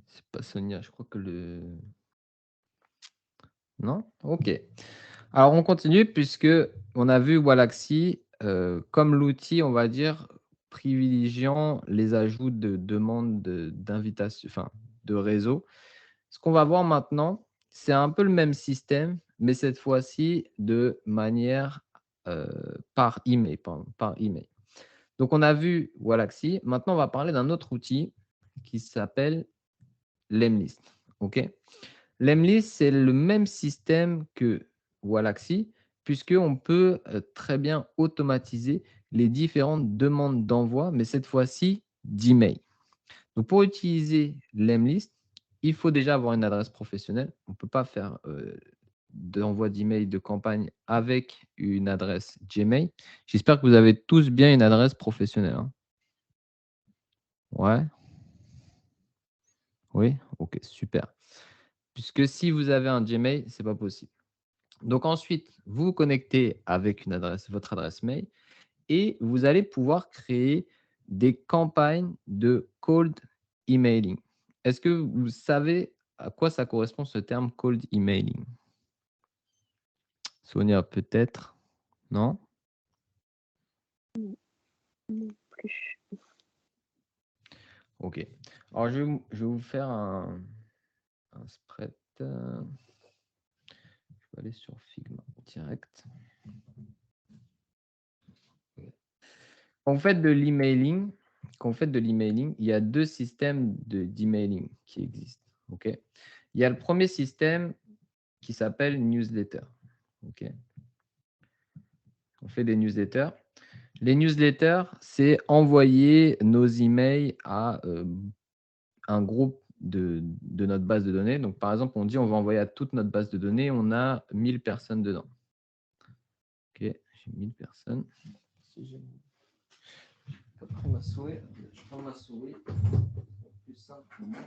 C'est pas Sonia, je crois que le... Non? OK. Alors, on continue puisque on a vu Wallaxy comme l'outil, on va dire, privilégiant les ajouts de demandes d'invitation, enfin, de réseau. Ce qu'on va voir maintenant, c'est un peu le même système, mais cette fois-ci de manière par email. Donc, on a vu Wallaxy. Maintenant, on va parler d'un autre outil qui s'appelle Lemlist. OK? Lemlist, c'est le même système que Wallaxy, puisqu'on peut très bien automatiser les différentes demandes d'envoi, mais cette fois-ci d'email. Donc, pour utiliser Lemlist, il faut déjà avoir une adresse professionnelle. On ne peut pas faire d'envoi d'email de campagne avec une adresse Gmail. J'espère que vous avez tous bien une adresse professionnelle. Hein. Ouais. Oui. OK, super. Puisque si vous avez un Gmail, ce n'est pas possible. Donc ensuite, vous vous connectez avec votre adresse mail et vous allez pouvoir créer des campagnes de cold emailing. Est-ce que vous savez à quoi ça correspond ce terme cold emailing? Sonia, peut-être? Non? Non plus. OK. Alors, je vais vous faire un spread. Je vais aller sur Figma direct. Quand vous faites de l'emailing, il y a deux systèmes d'emailing qui existent. OK? Il y a le premier système qui s'appelle newsletter. OK? On fait des newsletters. Les newsletters, c'est envoyer nos emails à un groupe de notre base de données. Donc, par exemple, on dit on va envoyer à toute notre base de données. On a 1000 personnes dedans. OK, j'ai 1000 personnes. Si j'ai après ma souris, je prends ma souris. Plus simple pour moi.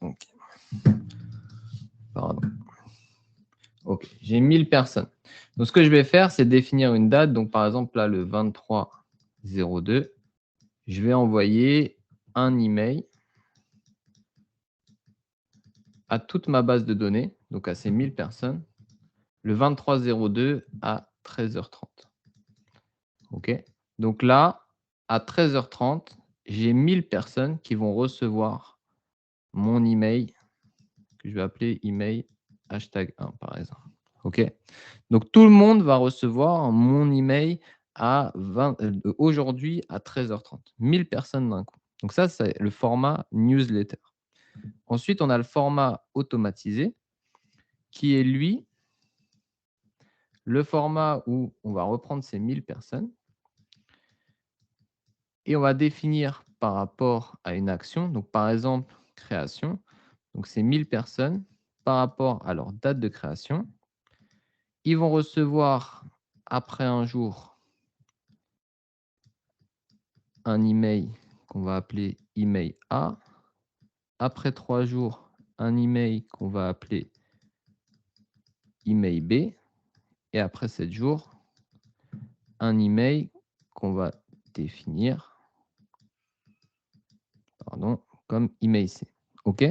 OK. Pardon. OK, j'ai 1000 personnes. Donc, ce que je vais faire, c'est définir une date. Donc, par exemple, là, le 23/02, je vais envoyer un email à toute ma base de données, donc à ces 1000 personnes, le 23/02 à 13h30. OK? Donc là, à 13h30, j'ai 1000 personnes qui vont recevoir mon email, que je vais appeler email hashtag 1, par exemple. OK? Donc, tout le monde va recevoir mon email aujourd'hui à 13h30. 1000 personnes d'un coup. Donc, ça, c'est le format newsletter. Ensuite, on a le format automatisé, qui est, lui, le format où on va reprendre ces 1000 personnes et on va définir par rapport à une action. Donc, par exemple, création. Donc, ces 1000 personnes, par rapport à leur date de création, ils vont recevoir, après un jour, un email qu'on va appeler email A. Après 3 jours, un email qu'on va appeler email B. Et après 7 jours, un email qu'on va définir comme email C. OK?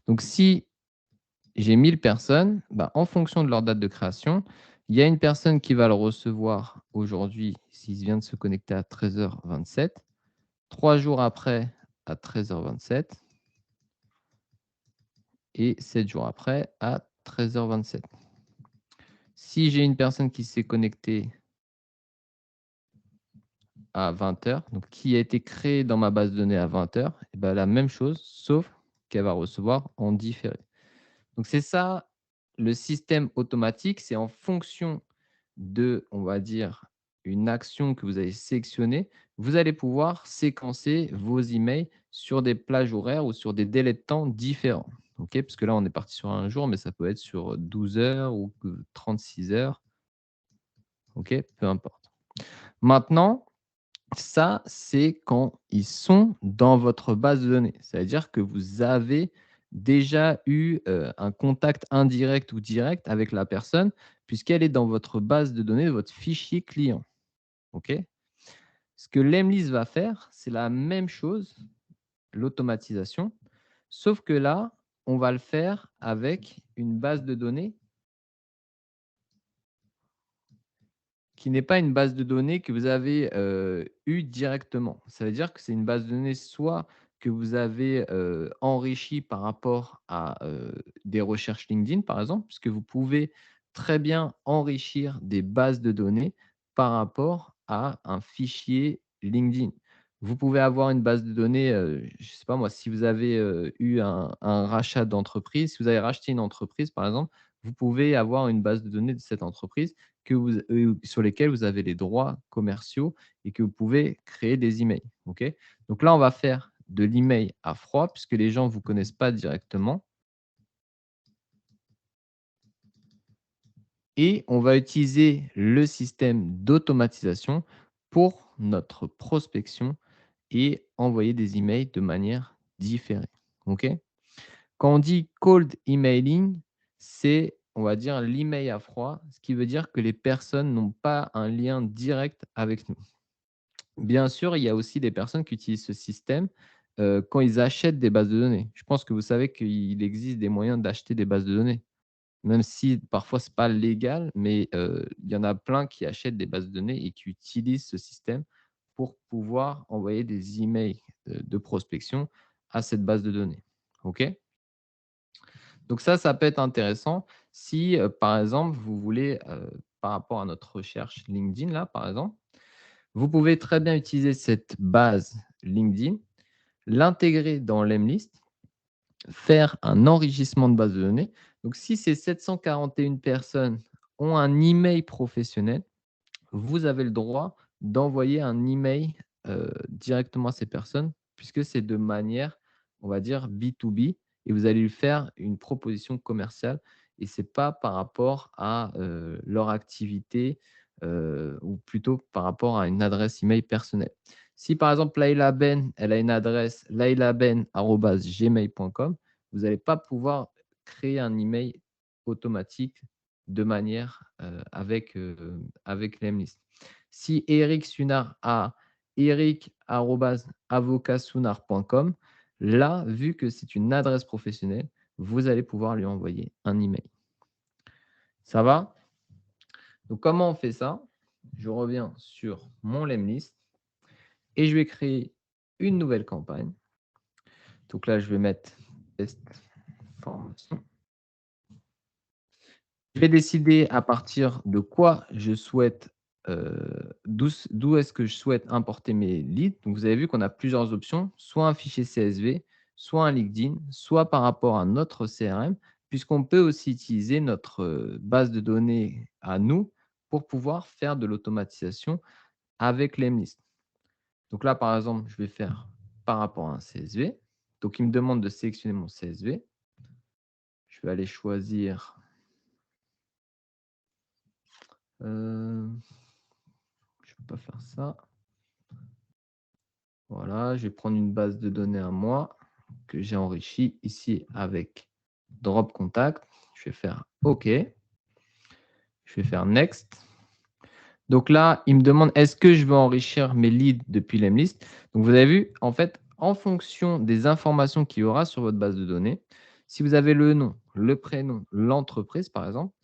Donc, si j'ai 1000 personnes, en fonction de leur date de création, il y a une personne qui va le recevoir aujourd'hui, s'il vient de se connecter à 13h27, 3 jours après à 13h27 et 7 jours après à 13h27. Si j'ai une personne qui s'est connectée à 20h, donc qui a été créée dans ma base de données à 20h, et la même chose, sauf qu'elle va recevoir en différé. Donc, c'est ça, le système automatique, c'est en fonction de, on va dire, une action que vous avez sélectionnée, vous allez pouvoir séquencer vos emails sur des plages horaires ou sur des délais de temps différents. OK? Parce que là, on est parti sur un jour, mais ça peut être sur 12 heures ou 36 heures. OK? Peu importe. Maintenant, ça, c'est quand ils sont dans votre base de données. C'est-à-dire que vous avez déjà eu un contact indirect ou direct avec la personne, puisqu'elle est dans votre base de données, votre fichier client. OK? Ce que Lemlist va faire, c'est la même chose, l'automatisation, sauf que là, on va le faire avec une base de données qui n'est pas une base de données que vous avez eue directement. Ça veut dire que c'est une base de données soit que vous avez enrichie par rapport à des recherches LinkedIn, par exemple, puisque vous pouvez très bien enrichir des bases de données par rapport à un fichier LinkedIn. Vous pouvez avoir une base de données, je ne sais pas moi, si vous avez eu un rachat d'entreprise, si vous avez racheté une entreprise, par exemple, vous pouvez avoir une base de données de cette entreprise sur lesquelles vous avez les droits commerciaux et que vous pouvez créer des emails. OK? Donc là, on va faire de l'email à froid puisque les gens ne vous connaissent pas directement. Et on va utiliser le système d'automatisation pour notre prospection et envoyer des emails de manière différée. OK? Quand on dit cold emailing, c'est, on va dire, l'email à froid, ce qui veut dire que les personnes n'ont pas un lien direct avec nous. Bien sûr, il y a aussi des personnes qui utilisent ce système quand ils achètent des bases de données. Je pense que vous savez qu'il existe des moyens d'acheter des bases de données. Même si parfois ce n'est pas légal, mais il y en a plein qui achètent des bases de données et qui utilisent ce système pour pouvoir envoyer des emails de prospection à cette base de données. OK? Donc ça peut être intéressant si, par exemple, vous voulez, par rapport à notre recherche LinkedIn là, par exemple, vous pouvez très bien utiliser cette base LinkedIn, l'intégrer dans l'Emlist, faire un enrichissement de base de données. Donc, si ces 741 personnes ont un email professionnel, vous avez le droit d'envoyer un email directement à ces personnes, puisque c'est de manière, on va dire, B2B, et vous allez lui faire une proposition commerciale, et ce n'est pas par rapport à leur activité, ou plutôt par rapport à une adresse email personnelle. Si par exemple Laïla Ben, elle a une adresse lailaben@gmail.com, vous n'allez pas pouvoir créer un email automatique de manière avec l'Emlist. Si Eric Sunar a eric@avocatsunar.com, là, vu que c'est une adresse professionnelle, vous allez pouvoir lui envoyer un email. Ça va? Donc, comment on fait ça? Je reviens sur mon Lemlist et je vais créer une nouvelle campagne. Donc là, je vais mettre test formation. Je vais décider à partir de quoi je souhaite, d'où est-ce que je souhaite importer mes leads. Donc, vous avez vu qu'on a plusieurs options, soit un fichier CSV, soit un LinkedIn, soit par rapport à notre CRM, puisqu'on peut aussi utiliser notre base de données à nous pour pouvoir faire de l'automatisation avec l'Emlist. Donc là, par exemple, je vais faire par rapport à un CSV. Donc, il me demande de sélectionner mon CSV. Je vais aller choisir je ne peux pas faire ça. Voilà, je vais prendre une base de données à moi que j'ai enrichie ici avec Drop Contact. Je vais faire OK. Je vais faire Next. Donc là, il me demande est-ce que je veux enrichir mes leads depuis l'Emlist. Donc vous avez vu, en fait, en fonction des informations qu'il y aura sur votre base de données, si vous avez le nom, le prénom, l'entreprise par exemple,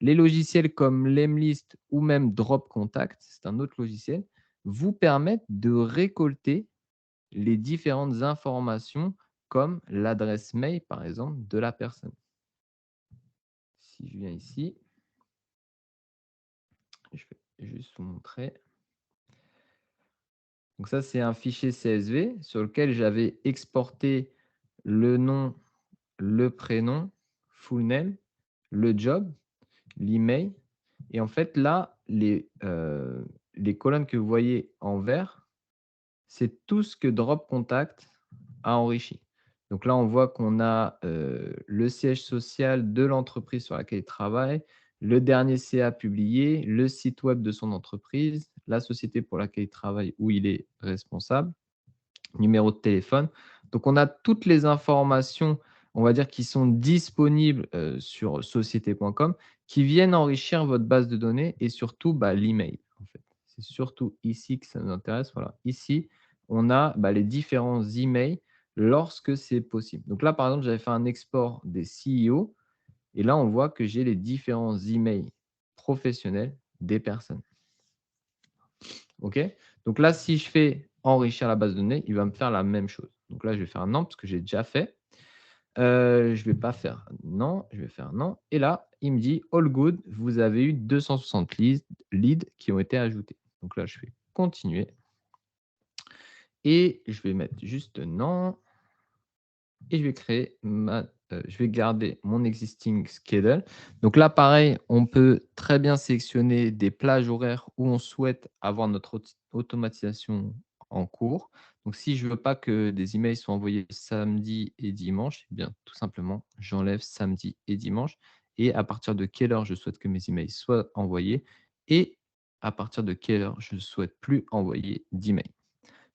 les logiciels comme l'Emlist ou même Drop Contact, c'est un autre logiciel, vous permettent de récolter les différentes informations comme l'adresse mail, par exemple, de la personne. Si je viens ici, je vais juste vous montrer. Donc ça, c'est un fichier CSV sur lequel j'avais exporté le nom, le prénom, full name, le job, l'email. Et en fait, là, les colonnes que vous voyez en vert, c'est tout ce que Drop Contact a enrichi. Donc là, on voit qu'on a le siège social de l'entreprise sur laquelle il travaille, le dernier CA publié, le site web de son entreprise, la société pour laquelle il travaille où il est responsable, numéro de téléphone. Donc, on a toutes les informations, on va dire, qui sont disponibles sur société.com, qui viennent enrichir votre base de données et surtout l'email. En fait. C'est surtout ici que ça nous intéresse. Voilà. Ici, on a les différents emails lorsque c'est possible. Donc là, par exemple, j'avais fait un export des CEO et là, on voit que j'ai les différents emails professionnels des personnes. OK? Donc là, si je fais enrichir la base de données, il va me faire la même chose. Donc là, je vais faire non parce que j'ai déjà fait. Je vais pas faire non, je vais faire non. Et là, il me dit all good, vous avez eu 260 leads qui ont été ajoutés. Donc là, je vais continuer. Et je vais mettre juste non. Et je vais créer je vais garder mon existing schedule. Donc là, pareil, on peut très bien sélectionner des plages horaires où on souhaite avoir notre automatisation en cours. Donc, si je ne veux pas que des emails soient envoyés samedi et dimanche, eh bien, tout simplement, j'enlève samedi et dimanche. Et à partir de quelle heure je souhaite que mes emails soient envoyés et à partir de quelle heure je ne souhaite plus envoyer d'emails.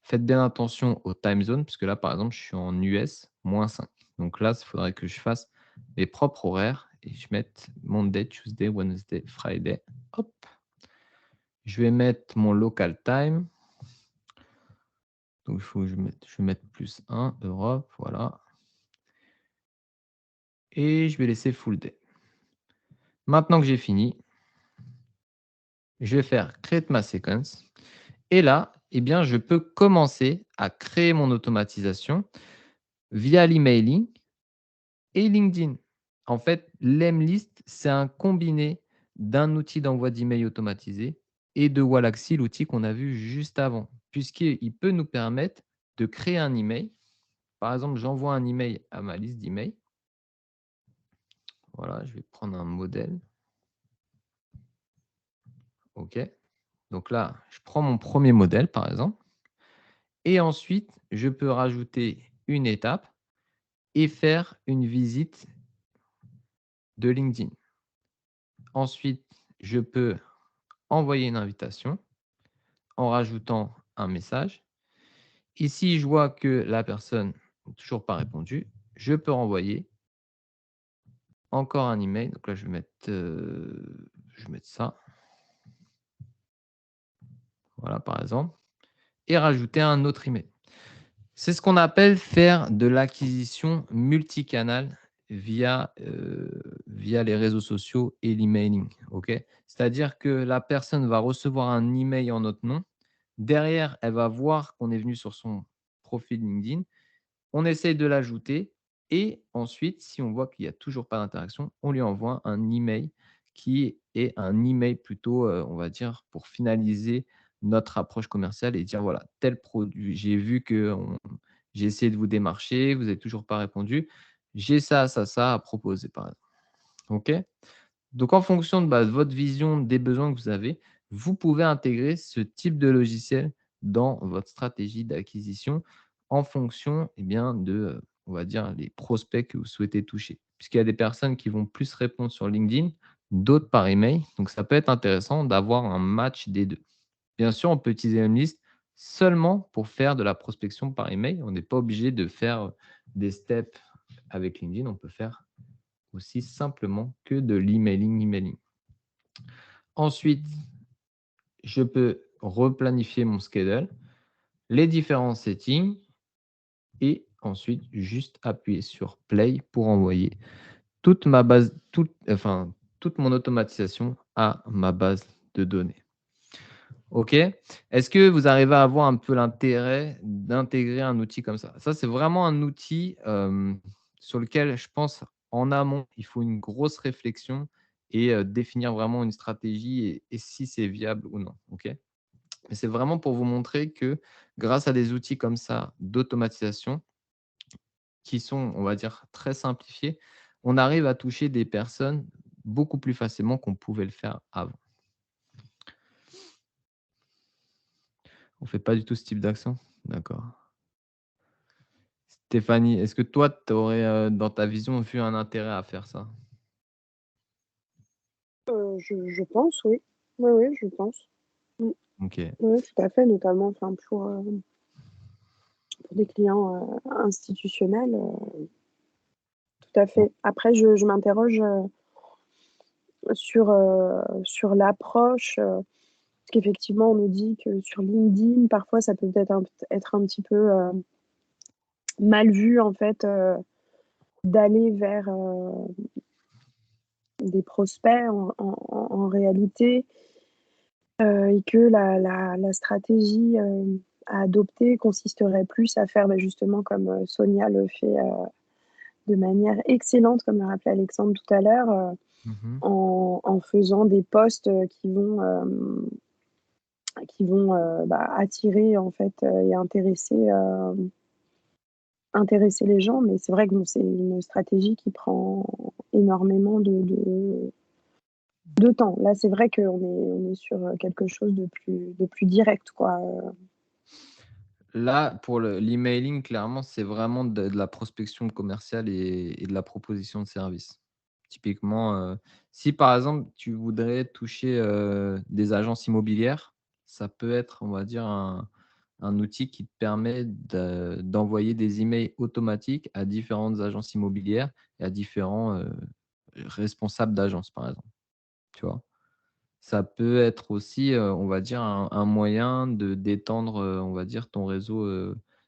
Faites bien attention au time zone, puisque là, par exemple, je suis en US, -5. Donc là, il faudrait que je fasse mes propres horaires et je mette Monday, Tuesday, Wednesday, Friday. Hop. Je vais mettre mon local time. Donc, il faut que je vais mettre +1, Europe, voilà. Et je vais laisser full day. Maintenant que j'ai fini, je vais faire create ma sequence. Et là, eh bien, je peux commencer à créer mon automatisation via l'emailing et LinkedIn. En fait, l'Emlist, c'est un combiné d'un outil d'envoi d'email automatisé et de Wallaxy, l'outil qu'on a vu juste avant, puisqu'il peut nous permettre de créer un email. Par exemple, j'envoie un email à ma liste d'emails. Voilà, je vais prendre un modèle. OK. Donc là, je prends mon premier modèle, par exemple. Et ensuite, je peux rajouter une étape et faire une visite de LinkedIn. Ensuite, je peux envoyer une invitation en rajoutant un message. Ici, je vois que la personne n'a toujours pas répondu. Je peux renvoyer encore un email. Donc là, je vais mettre ça. Voilà, par exemple. Et rajouter un autre email. C'est ce qu'on appelle faire de l'acquisition multicanal via les réseaux sociaux et l'emailing. C'est-à-dire que la personne va recevoir un email en notre nom. Derrière, elle va voir qu'on est venu sur son profil LinkedIn. On essaye de l'ajouter et ensuite, si on voit qu'il n'y a toujours pas d'interaction, on lui envoie un email qui est un email plutôt, on va dire, pour finaliser notre approche commerciale et dire voilà, tel produit, j'ai vu que j'ai essayé de vous démarcher, vous n'avez toujours pas répondu. J'ai ça, ça, ça à proposer, par exemple. OK? Donc, en fonction de votre vision des besoins que vous avez, vous pouvez intégrer ce type de logiciel dans votre stratégie d'acquisition en fonction de, on va dire, les prospects que vous souhaitez toucher. Puisqu'il y a des personnes qui vont plus répondre sur LinkedIn, d'autres par email. Donc, ça peut être intéressant d'avoir un match des deux. Bien sûr, on peut utiliser une liste seulement pour faire de la prospection par email. On n'est pas obligé de faire des steps avec LinkedIn. On peut faire aussi simplement que de l'emailing. Ensuite, je peux replanifier mon schedule, les différents settings et ensuite juste appuyer sur play pour envoyer toute mon automatisation à ma base de données. OK. Est-ce que vous arrivez à avoir un peu l'intérêt d'intégrer un outil comme ça? Ça, c'est vraiment un outil sur lequel je pense en amont, il faut une grosse réflexion et définir vraiment une stratégie et si c'est viable ou non. OK. Mais c'est vraiment pour vous montrer que grâce à des outils comme ça d'automatisation qui sont, on va dire, très simplifiés, on arrive à toucher des personnes beaucoup plus facilement qu'on pouvait le faire avant. On ne fait pas du tout ce type d'action? D'accord. Stéphanie, est-ce que toi, tu aurais, dans ta vision, vu un intérêt à faire ça? Je pense, oui. Oui, oui, je pense. OK. Oui, tout à fait, notamment pour des clients institutionnels. Tout à fait. Après, je m'interroge sur l'approche, parce qu'effectivement, on nous dit que sur LinkedIn, parfois, ça peut peut-être être un petit peu mal vu, en fait, d'aller vers des prospects en réalité, et que la stratégie à adopter consisterait plus à faire justement comme Sonia le fait de manière excellente, comme l'a rappelé Alexandre tout à l'heure, Mhm. en faisant des posts qui vont attirer en fait et intéresser les gens. Mais c'est vrai que bon, c'est une stratégie qui prend énormément de temps. Là, c'est vrai on est sur quelque chose de plus direct, quoi. Là, pour l'emailing, clairement, c'est vraiment de la prospection commerciale et de la proposition de service. Typiquement, si par exemple, tu voudrais toucher des agences immobilières, ça peut être, on va dire, un outil qui te permet d'envoyer des emails automatiques à différentes agences immobilières et à différents responsables d'agence, par exemple. Tu vois? Ça peut être aussi, on va dire un moyen de d'étendre, on va dire ton réseau,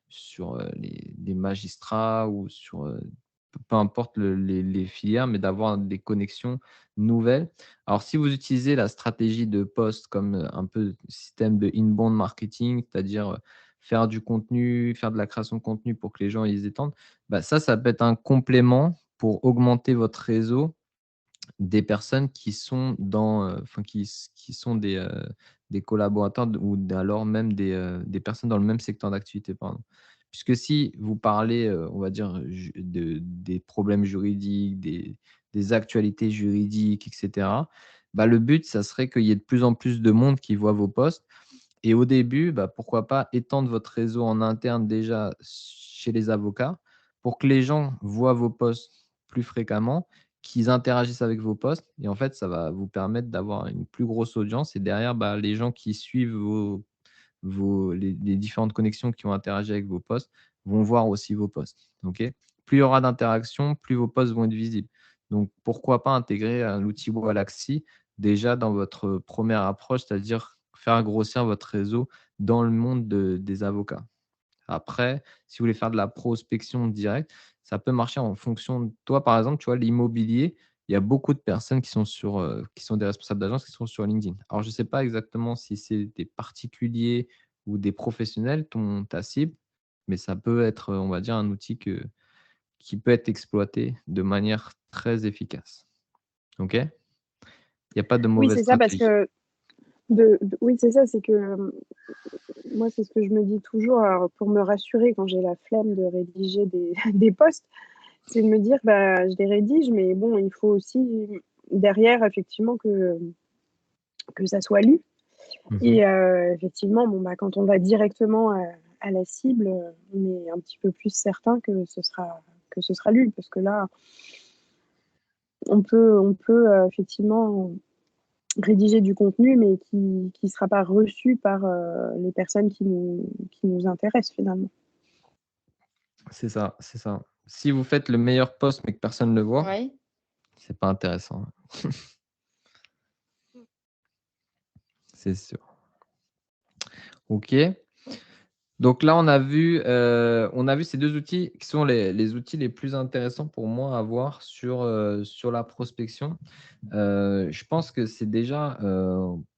sur, les magistrats ou sur, peu importe les filières, mais d'avoir des connexions nouvelles. Alors si vous utilisez la stratégie de poste comme, un peu système de inbound marketing, c'est-à-dire, faire du contenu, faire de la création de contenu pour que les gens ils étendent, bah, ça peut être un complément pour augmenter votre réseau des personnes qui sont dans, enfin qui sont des collaborateurs ou alors même des personnes dans le même secteur d'activité, pardon. Puisque si vous parlez, on va dire des problèmes juridiques, des actualités juridiques et cetera, bah, le but ça serait qu'il y ait de plus en plus de monde qui voit vos posts et au début, bah, pourquoi pas étendre votre réseau en interne déjà chez les avocats pour que les gens voient vos posts plus fréquemment, qu'ils interagissent avec vos posts et en fait, ça va vous permettre d'avoir une plus grosse audience et derrière, bah, les gens qui suivent les différentes connexions qui ont interagi avec vos posts vont voir aussi vos posts. OK? Plus il y aura d'interactions, plus vos posts vont être visibles. Donc pourquoi pas intégrer l'outil Wallaxy déjà dans votre première approche, c'est-à-dire faire grossir votre réseau dans le monde des avocats. Après, si vous voulez faire de la prospection directe, ça peut marcher en fonction de toi, par exemple, tu vois, l'immobilier, il y a beaucoup de personnes qui sont des responsables d'agence qui sont sur LinkedIn. Alors, je ne sais pas exactement si c'est des particuliers ou des professionnels, ta cible, mais ça peut être, on va dire, un outil qui peut être exploité de manière très efficace. OK? Il n'y a pas de Oui, mauvaise c'est ça, parce stratégie. que oui, c'est ça, c'est que moi, c'est ce que je me dis toujours, alors, pour me rassurer quand j'ai la flemme de rédiger des posts, c'est de me dire, bah, je les rédige, mais bon, il faut aussi derrière, effectivement, que ça soit lu. Mmh. Et effectivement, bon, bah, quand on va directement à la cible, on est un petit peu plus certain que ce sera lu, parce que là, on peut effectivement rédiger du contenu, mais qui sera pas reçu par les personnes qui nous intéressent finalement. C'est ça, c'est ça. Si vous faites le meilleur post, mais que personne ne le voit, Ouais. c'est pas intéressant, c'est sûr. OK. Donc là, on a vu ces 2 outils qui sont les outils les plus intéressants pour moi à avoir sur la prospection. Je pense que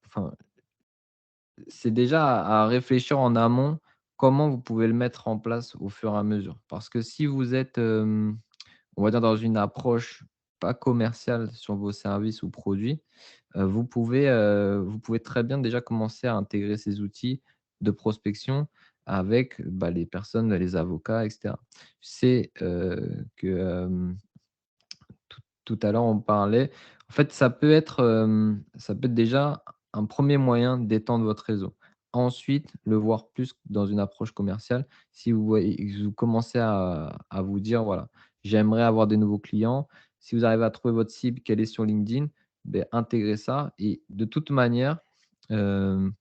enfin, c'est déjà à réfléchir en amont, comment vous pouvez le mettre en place au fur et à mesure. Parce que si vous êtes, on va dire dans une approche pas commerciale sur vos services ou produits, vous pouvez très bien déjà commencer à intégrer ces outils de prospection avec, bah, les personnes, les avocats et cetera. Je sais, que, tout à l'heure on parlait en fait, ça peut être déjà un premier moyen d'étendre votre réseau. Ensuite, le voir plus dans une approche commerciale. Si vous commencez à vous dire: «Voilà, j'aimerais avoir des nouveaux clients». Si vous arrivez à trouver votre cible, qu'elle est sur LinkedIn, beh, intégrez ça et de toute manière, hem,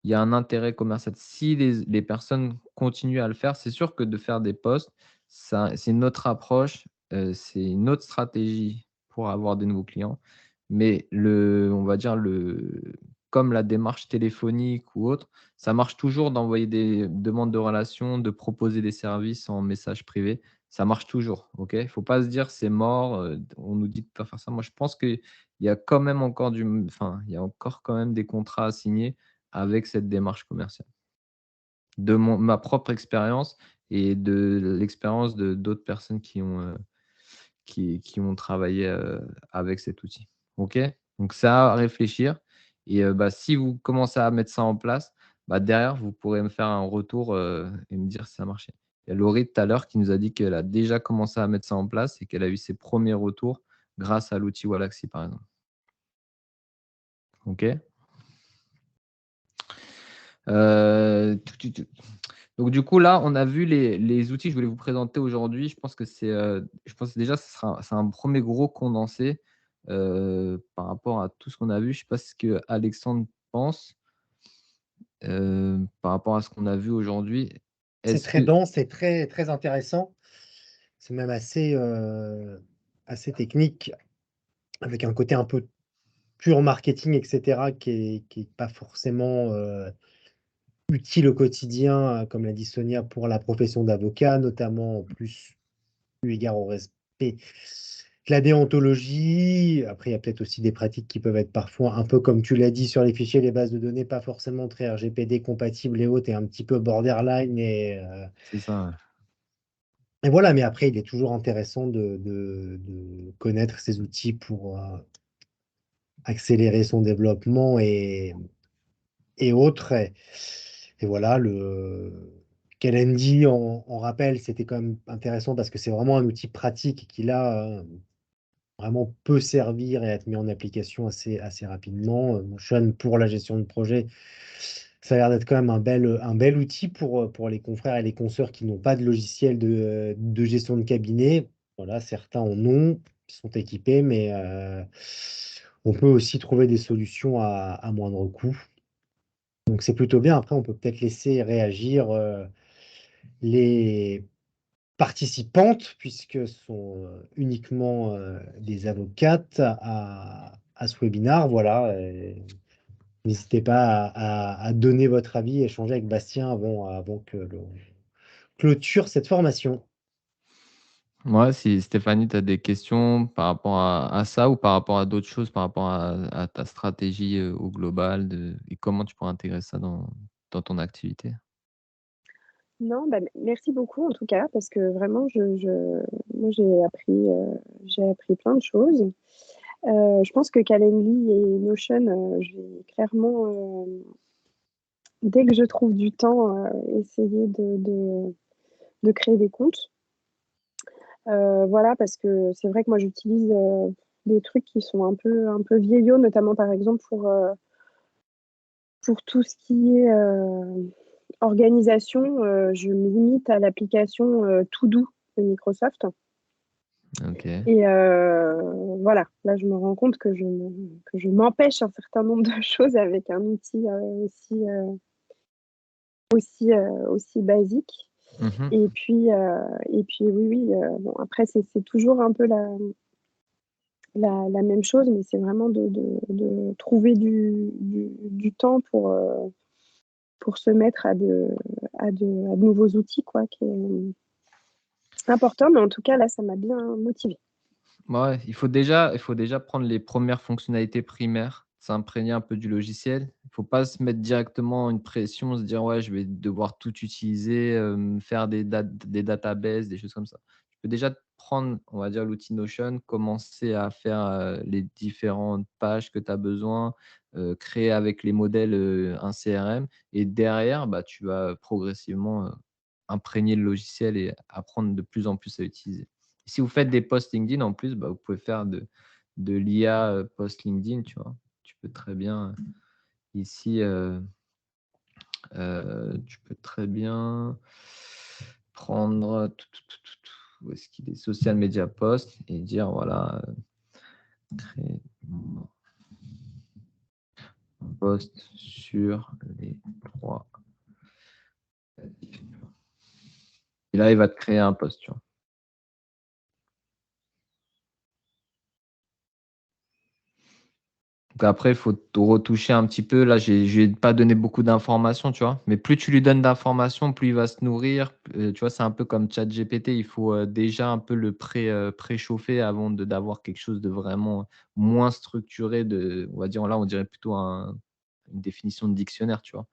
il y a un intérêt commercial. Si les personnes continuent à le faire, c'est sûr que de faire des posts, ça c'est une autre approche, c'est une autre stratégie pour avoir des nouveaux clients. Mais on va dire comme la démarche téléphonique ou autre, ça marche toujours d'envoyer des demandes de relations, de proposer des services en message privé. Ça marche toujours, OK? Il ne faut pas se dire: «C'est mort, on nous dit de pas faire ça». Moi, je pense qu'il y a quand même encore il y a encore quand même des contrats à signer avec cette démarche commerciale. De ma propre expérience et de l'expérience de d'autres personnes qui ont travaillé avec cet outil. OK? Donc ça, à réfléchir. Et si vous commencez à mettre ça en place, derrière, vous pourrez me faire un retour et me dire si ça a marché. Il y a Laurie tout à l'heure qui nous a dit qu'elle a déjà commencé à mettre ça en place et qu'elle a eu ses premiers retours grâce à l'outil Wallaxy, par exemple. OK? Donc du coup, là, on a vu les outils que je voulais vous présenter aujourd'hui. Je pense que déjà, c'est un premier gros condensé par rapport à tout ce qu'on a vu. Je ne sais pas ce que Alexandre pense par rapport à ce qu'on a vu aujourd'hui. C'est Est-ce très que dense, c'est très, très intéressant. C'est même assez technique, avec un côté un peu pur marketing, etc., qui est pas forcément utile au quotidien, comme l'a dit Sonia, pour la profession d'avocat, notamment en plus eu égard au respect de la déontologie. Après, il y a peut-être aussi des pratiques qui peuvent être parfois un peu, comme tu l'as dit, sur les fichiers, les bases de données, pas forcément très RGPD compatibles et autres, et un petit peu borderline. c'est ça? Et voilà, mais après, il est toujours intéressant de connaître ces outils pour accélérer son développement et autres. Et voilà, le Calendly, en rappel, c'était quand même intéressant parce que c'est vraiment un outil pratique qui, là, vraiment peut servir et être mis en application assez rapidement. Notion pour la gestion de projet, ça a l'air d'être quand même un bel outil pour les confrères et les consoeurs qui n'ont pas de logiciel de gestion de cabinet. Voilà, certains en ont, qui sont équipés, mais on peut aussi trouver des solutions à moindre coût. Donc c'est plutôt bien. Après, on peut peut-être laisser réagir les participantes, puisque ce sont uniquement des avocates à ce webinaire. Voilà. N'hésitez pas à donner votre avis, échanger avec Bastien avant que l'on clôture cette formation. Ouais, si Stéphanie, tu as des questions par rapport à ça ou par rapport à d'autres choses, par rapport à ta stratégie au global et comment tu pourrais intégrer ça dans ton activité? Non, merci beaucoup en tout cas, parce que vraiment, moi, j'ai appris plein de choses. Je pense que Calendly et Notion, je vais clairement, dès que je trouve du temps, essayer de créer des comptes. Voilà, parce que c'est vrai que moi, j'utilise des trucs qui sont un peu vieillots, notamment par exemple pour tout ce qui est organisation, je me limite à l'application To-Do de Microsoft. OK. Et voilà, là, je me rends compte que je m'empêche un certain nombre de choses avec un outil aussi basique. Mmh. Et puis oui, oui, bon, après, c'est toujours un peu la même chose, mais c'est vraiment de trouver du temps pour se mettre à de nouveaux outils, quoi, qui est important. Mais en tout cas, là, ça m'a bien motivée. Ouais, il faut déjà prendre les premières fonctionnalités primaires, s'imprégner un peu du logiciel. Il faut pas se mettre directement une pression, se dire: «Ouais, je vais devoir tout utiliser, faire des databases, des choses comme ça». Tu peux déjà prendre, on va dire, l'outil Notion, commencer à faire, les différentes pages que tu as besoin, créer avec les modèles, un CRM et derrière, tu vas progressivement, imprégner le logiciel et apprendre de plus en plus à l'utiliser. Si vous faites des posts LinkedIn en plus, vous pouvez faire de l'IA, post LinkedIn, tu vois? Tu peux très bien, ici, tu peux très bien prendre où est-ce qu'il est? Social media post et dire voilà, créer un post sur les 3 et là, il va te créer un post, tu vois? Donc après, il faut te retoucher un petit peu. Là, j'ai pas donné beaucoup d'informations, tu vois? Mais plus tu lui donnes d'informations, plus il va se nourrir. Tu vois, c'est un peu comme ChatGPT, il faut, déjà un peu le préchauffer avant d'avoir quelque chose de vraiment moins structuré on va dire, là, on dirait plutôt une définition de dictionnaire, tu vois?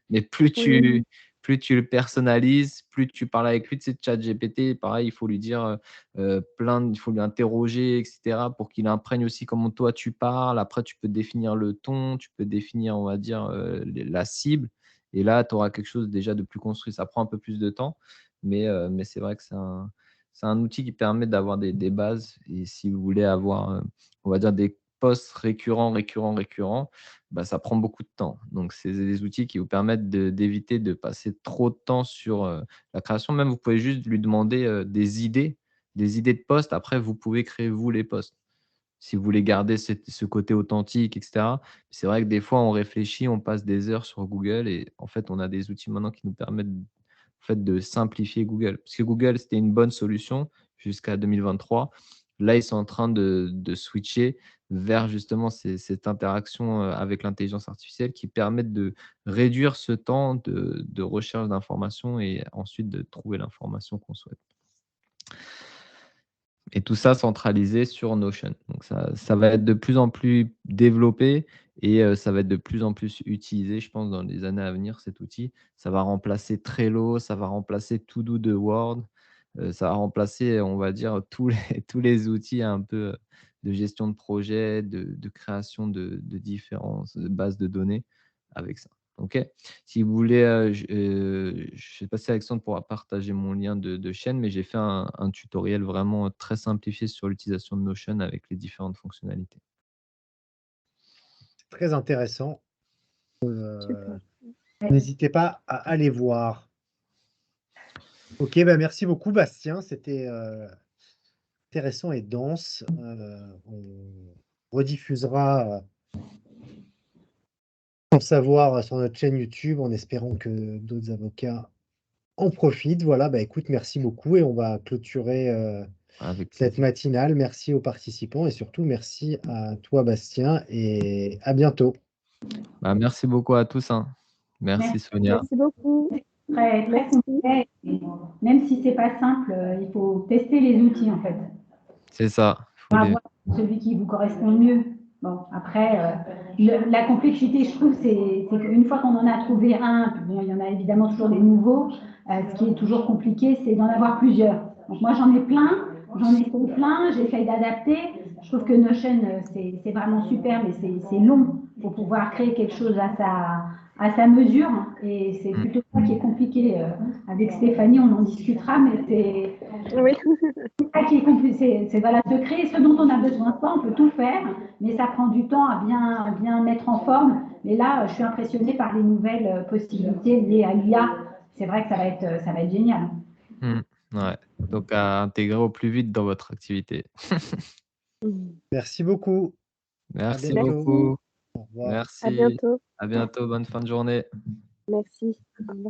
Mais Oui, oui. plus tu le personnalises, plus tu parles avec lui. Tu sais, ChatGPT, pareil, il faut lui dire il faut lui interroger, etc., pour qu'il imprègne aussi comment toi tu parles. Après, tu peux définir le ton, tu peux définir, on va dire, la cible. Et là, tu auras quelque chose déjà de plus construit. Ça prend un peu plus de temps, mais c'est vrai que c'est un outil qui permet d'avoir des bases. Et si vous voulez avoir, on va dire, des posts récurrents, bah, ça prend beaucoup de temps. Donc, c'est des outils qui vous permettent d'éviter de passer trop de temps sur la création. Même, vous pouvez juste lui demander des idées de posts. Après, vous pouvez créer, vous, les posts. Si vous voulez garder ce côté authentique, etc. C'est vrai que des fois, on réfléchit, on passe des heures sur Google et en fait, on a des outils maintenant qui nous permettent en fait, de simplifier Google. Parce que Google, c'était une bonne solution jusqu'à 2023. Là, ils sont en train de switcher vers justement cette interaction avec l'intelligence artificielle qui permettent de réduire ce temps de recherche d'informations et ensuite de trouver l'information qu'on souhaite. Et tout ça centralisé sur Notion. Donc ça va être de plus en plus développé et ça va être de plus en plus utilisé, je pense, dans les années à venir, cet outil. Ça va remplacer Trello, ça va remplacer To-Do de Word, ça va remplacer, on va dire, tous les tous les outils un peu, de gestion de projet, de création de différentes bases de données avec ça. OK? Si vous voulez, je ne sais pas si Alexandre pourra partager mon lien de chaîne, mais j'ai fait un tutoriel vraiment très simplifié sur l'utilisation de Notion avec les différentes fonctionnalités. C'est très intéressant. Super. N'hésitez pas à aller voir. Ok, bah merci beaucoup Bastien, c'était intéressant et dense. On rediffusera en savoir sur notre chaîne YouTube en espérant que d'autres avocats en profitent. Voilà, bah écoute, merci beaucoup et on va clôturer Avec cette plaisir. matinale. Merci aux participants et surtout merci à toi Bastien et à bientôt. Bah, merci beaucoup à tous, hein. Merci Sonia. Merci beaucoup. Très Merci. complet. Et même si c'est pas simple, il faut tester les outils en fait. C'est ça. Pour avoir celui qui vous correspond le mieux. Bon, après, la complexité, je trouve, c'est qu'une fois qu'on en a trouvé un, puis bon, il y en a évidemment toujours des nouveaux, ce qui est toujours compliqué, c'est d'en avoir plusieurs. Donc moi, j'en ai plein, j'en ai fait plein, j'essaye d'adapter. Je trouve que Notion, c'est vraiment super, mais c'est long pour pouvoir créer quelque chose à sa mesure. Et c'est plutôt ça qui est compliqué. Avec Stéphanie, on en discutera, mais c'est Oui. ça qui est compliqué. C'est voilà, de créer ce dont on a besoin. On peut tout faire, mais ça prend du temps à bien mettre en forme. Mais là, je suis impressionnée par les nouvelles possibilités liées à l'IA. C'est vrai que ça va être génial. Ouais. Donc à intégrer au plus vite dans votre activité. Merci beaucoup. Merci bientôt. beaucoup. Au revoir. Merci. À bientôt. À bientôt. Bonne fin de journée. Merci. Au revoir.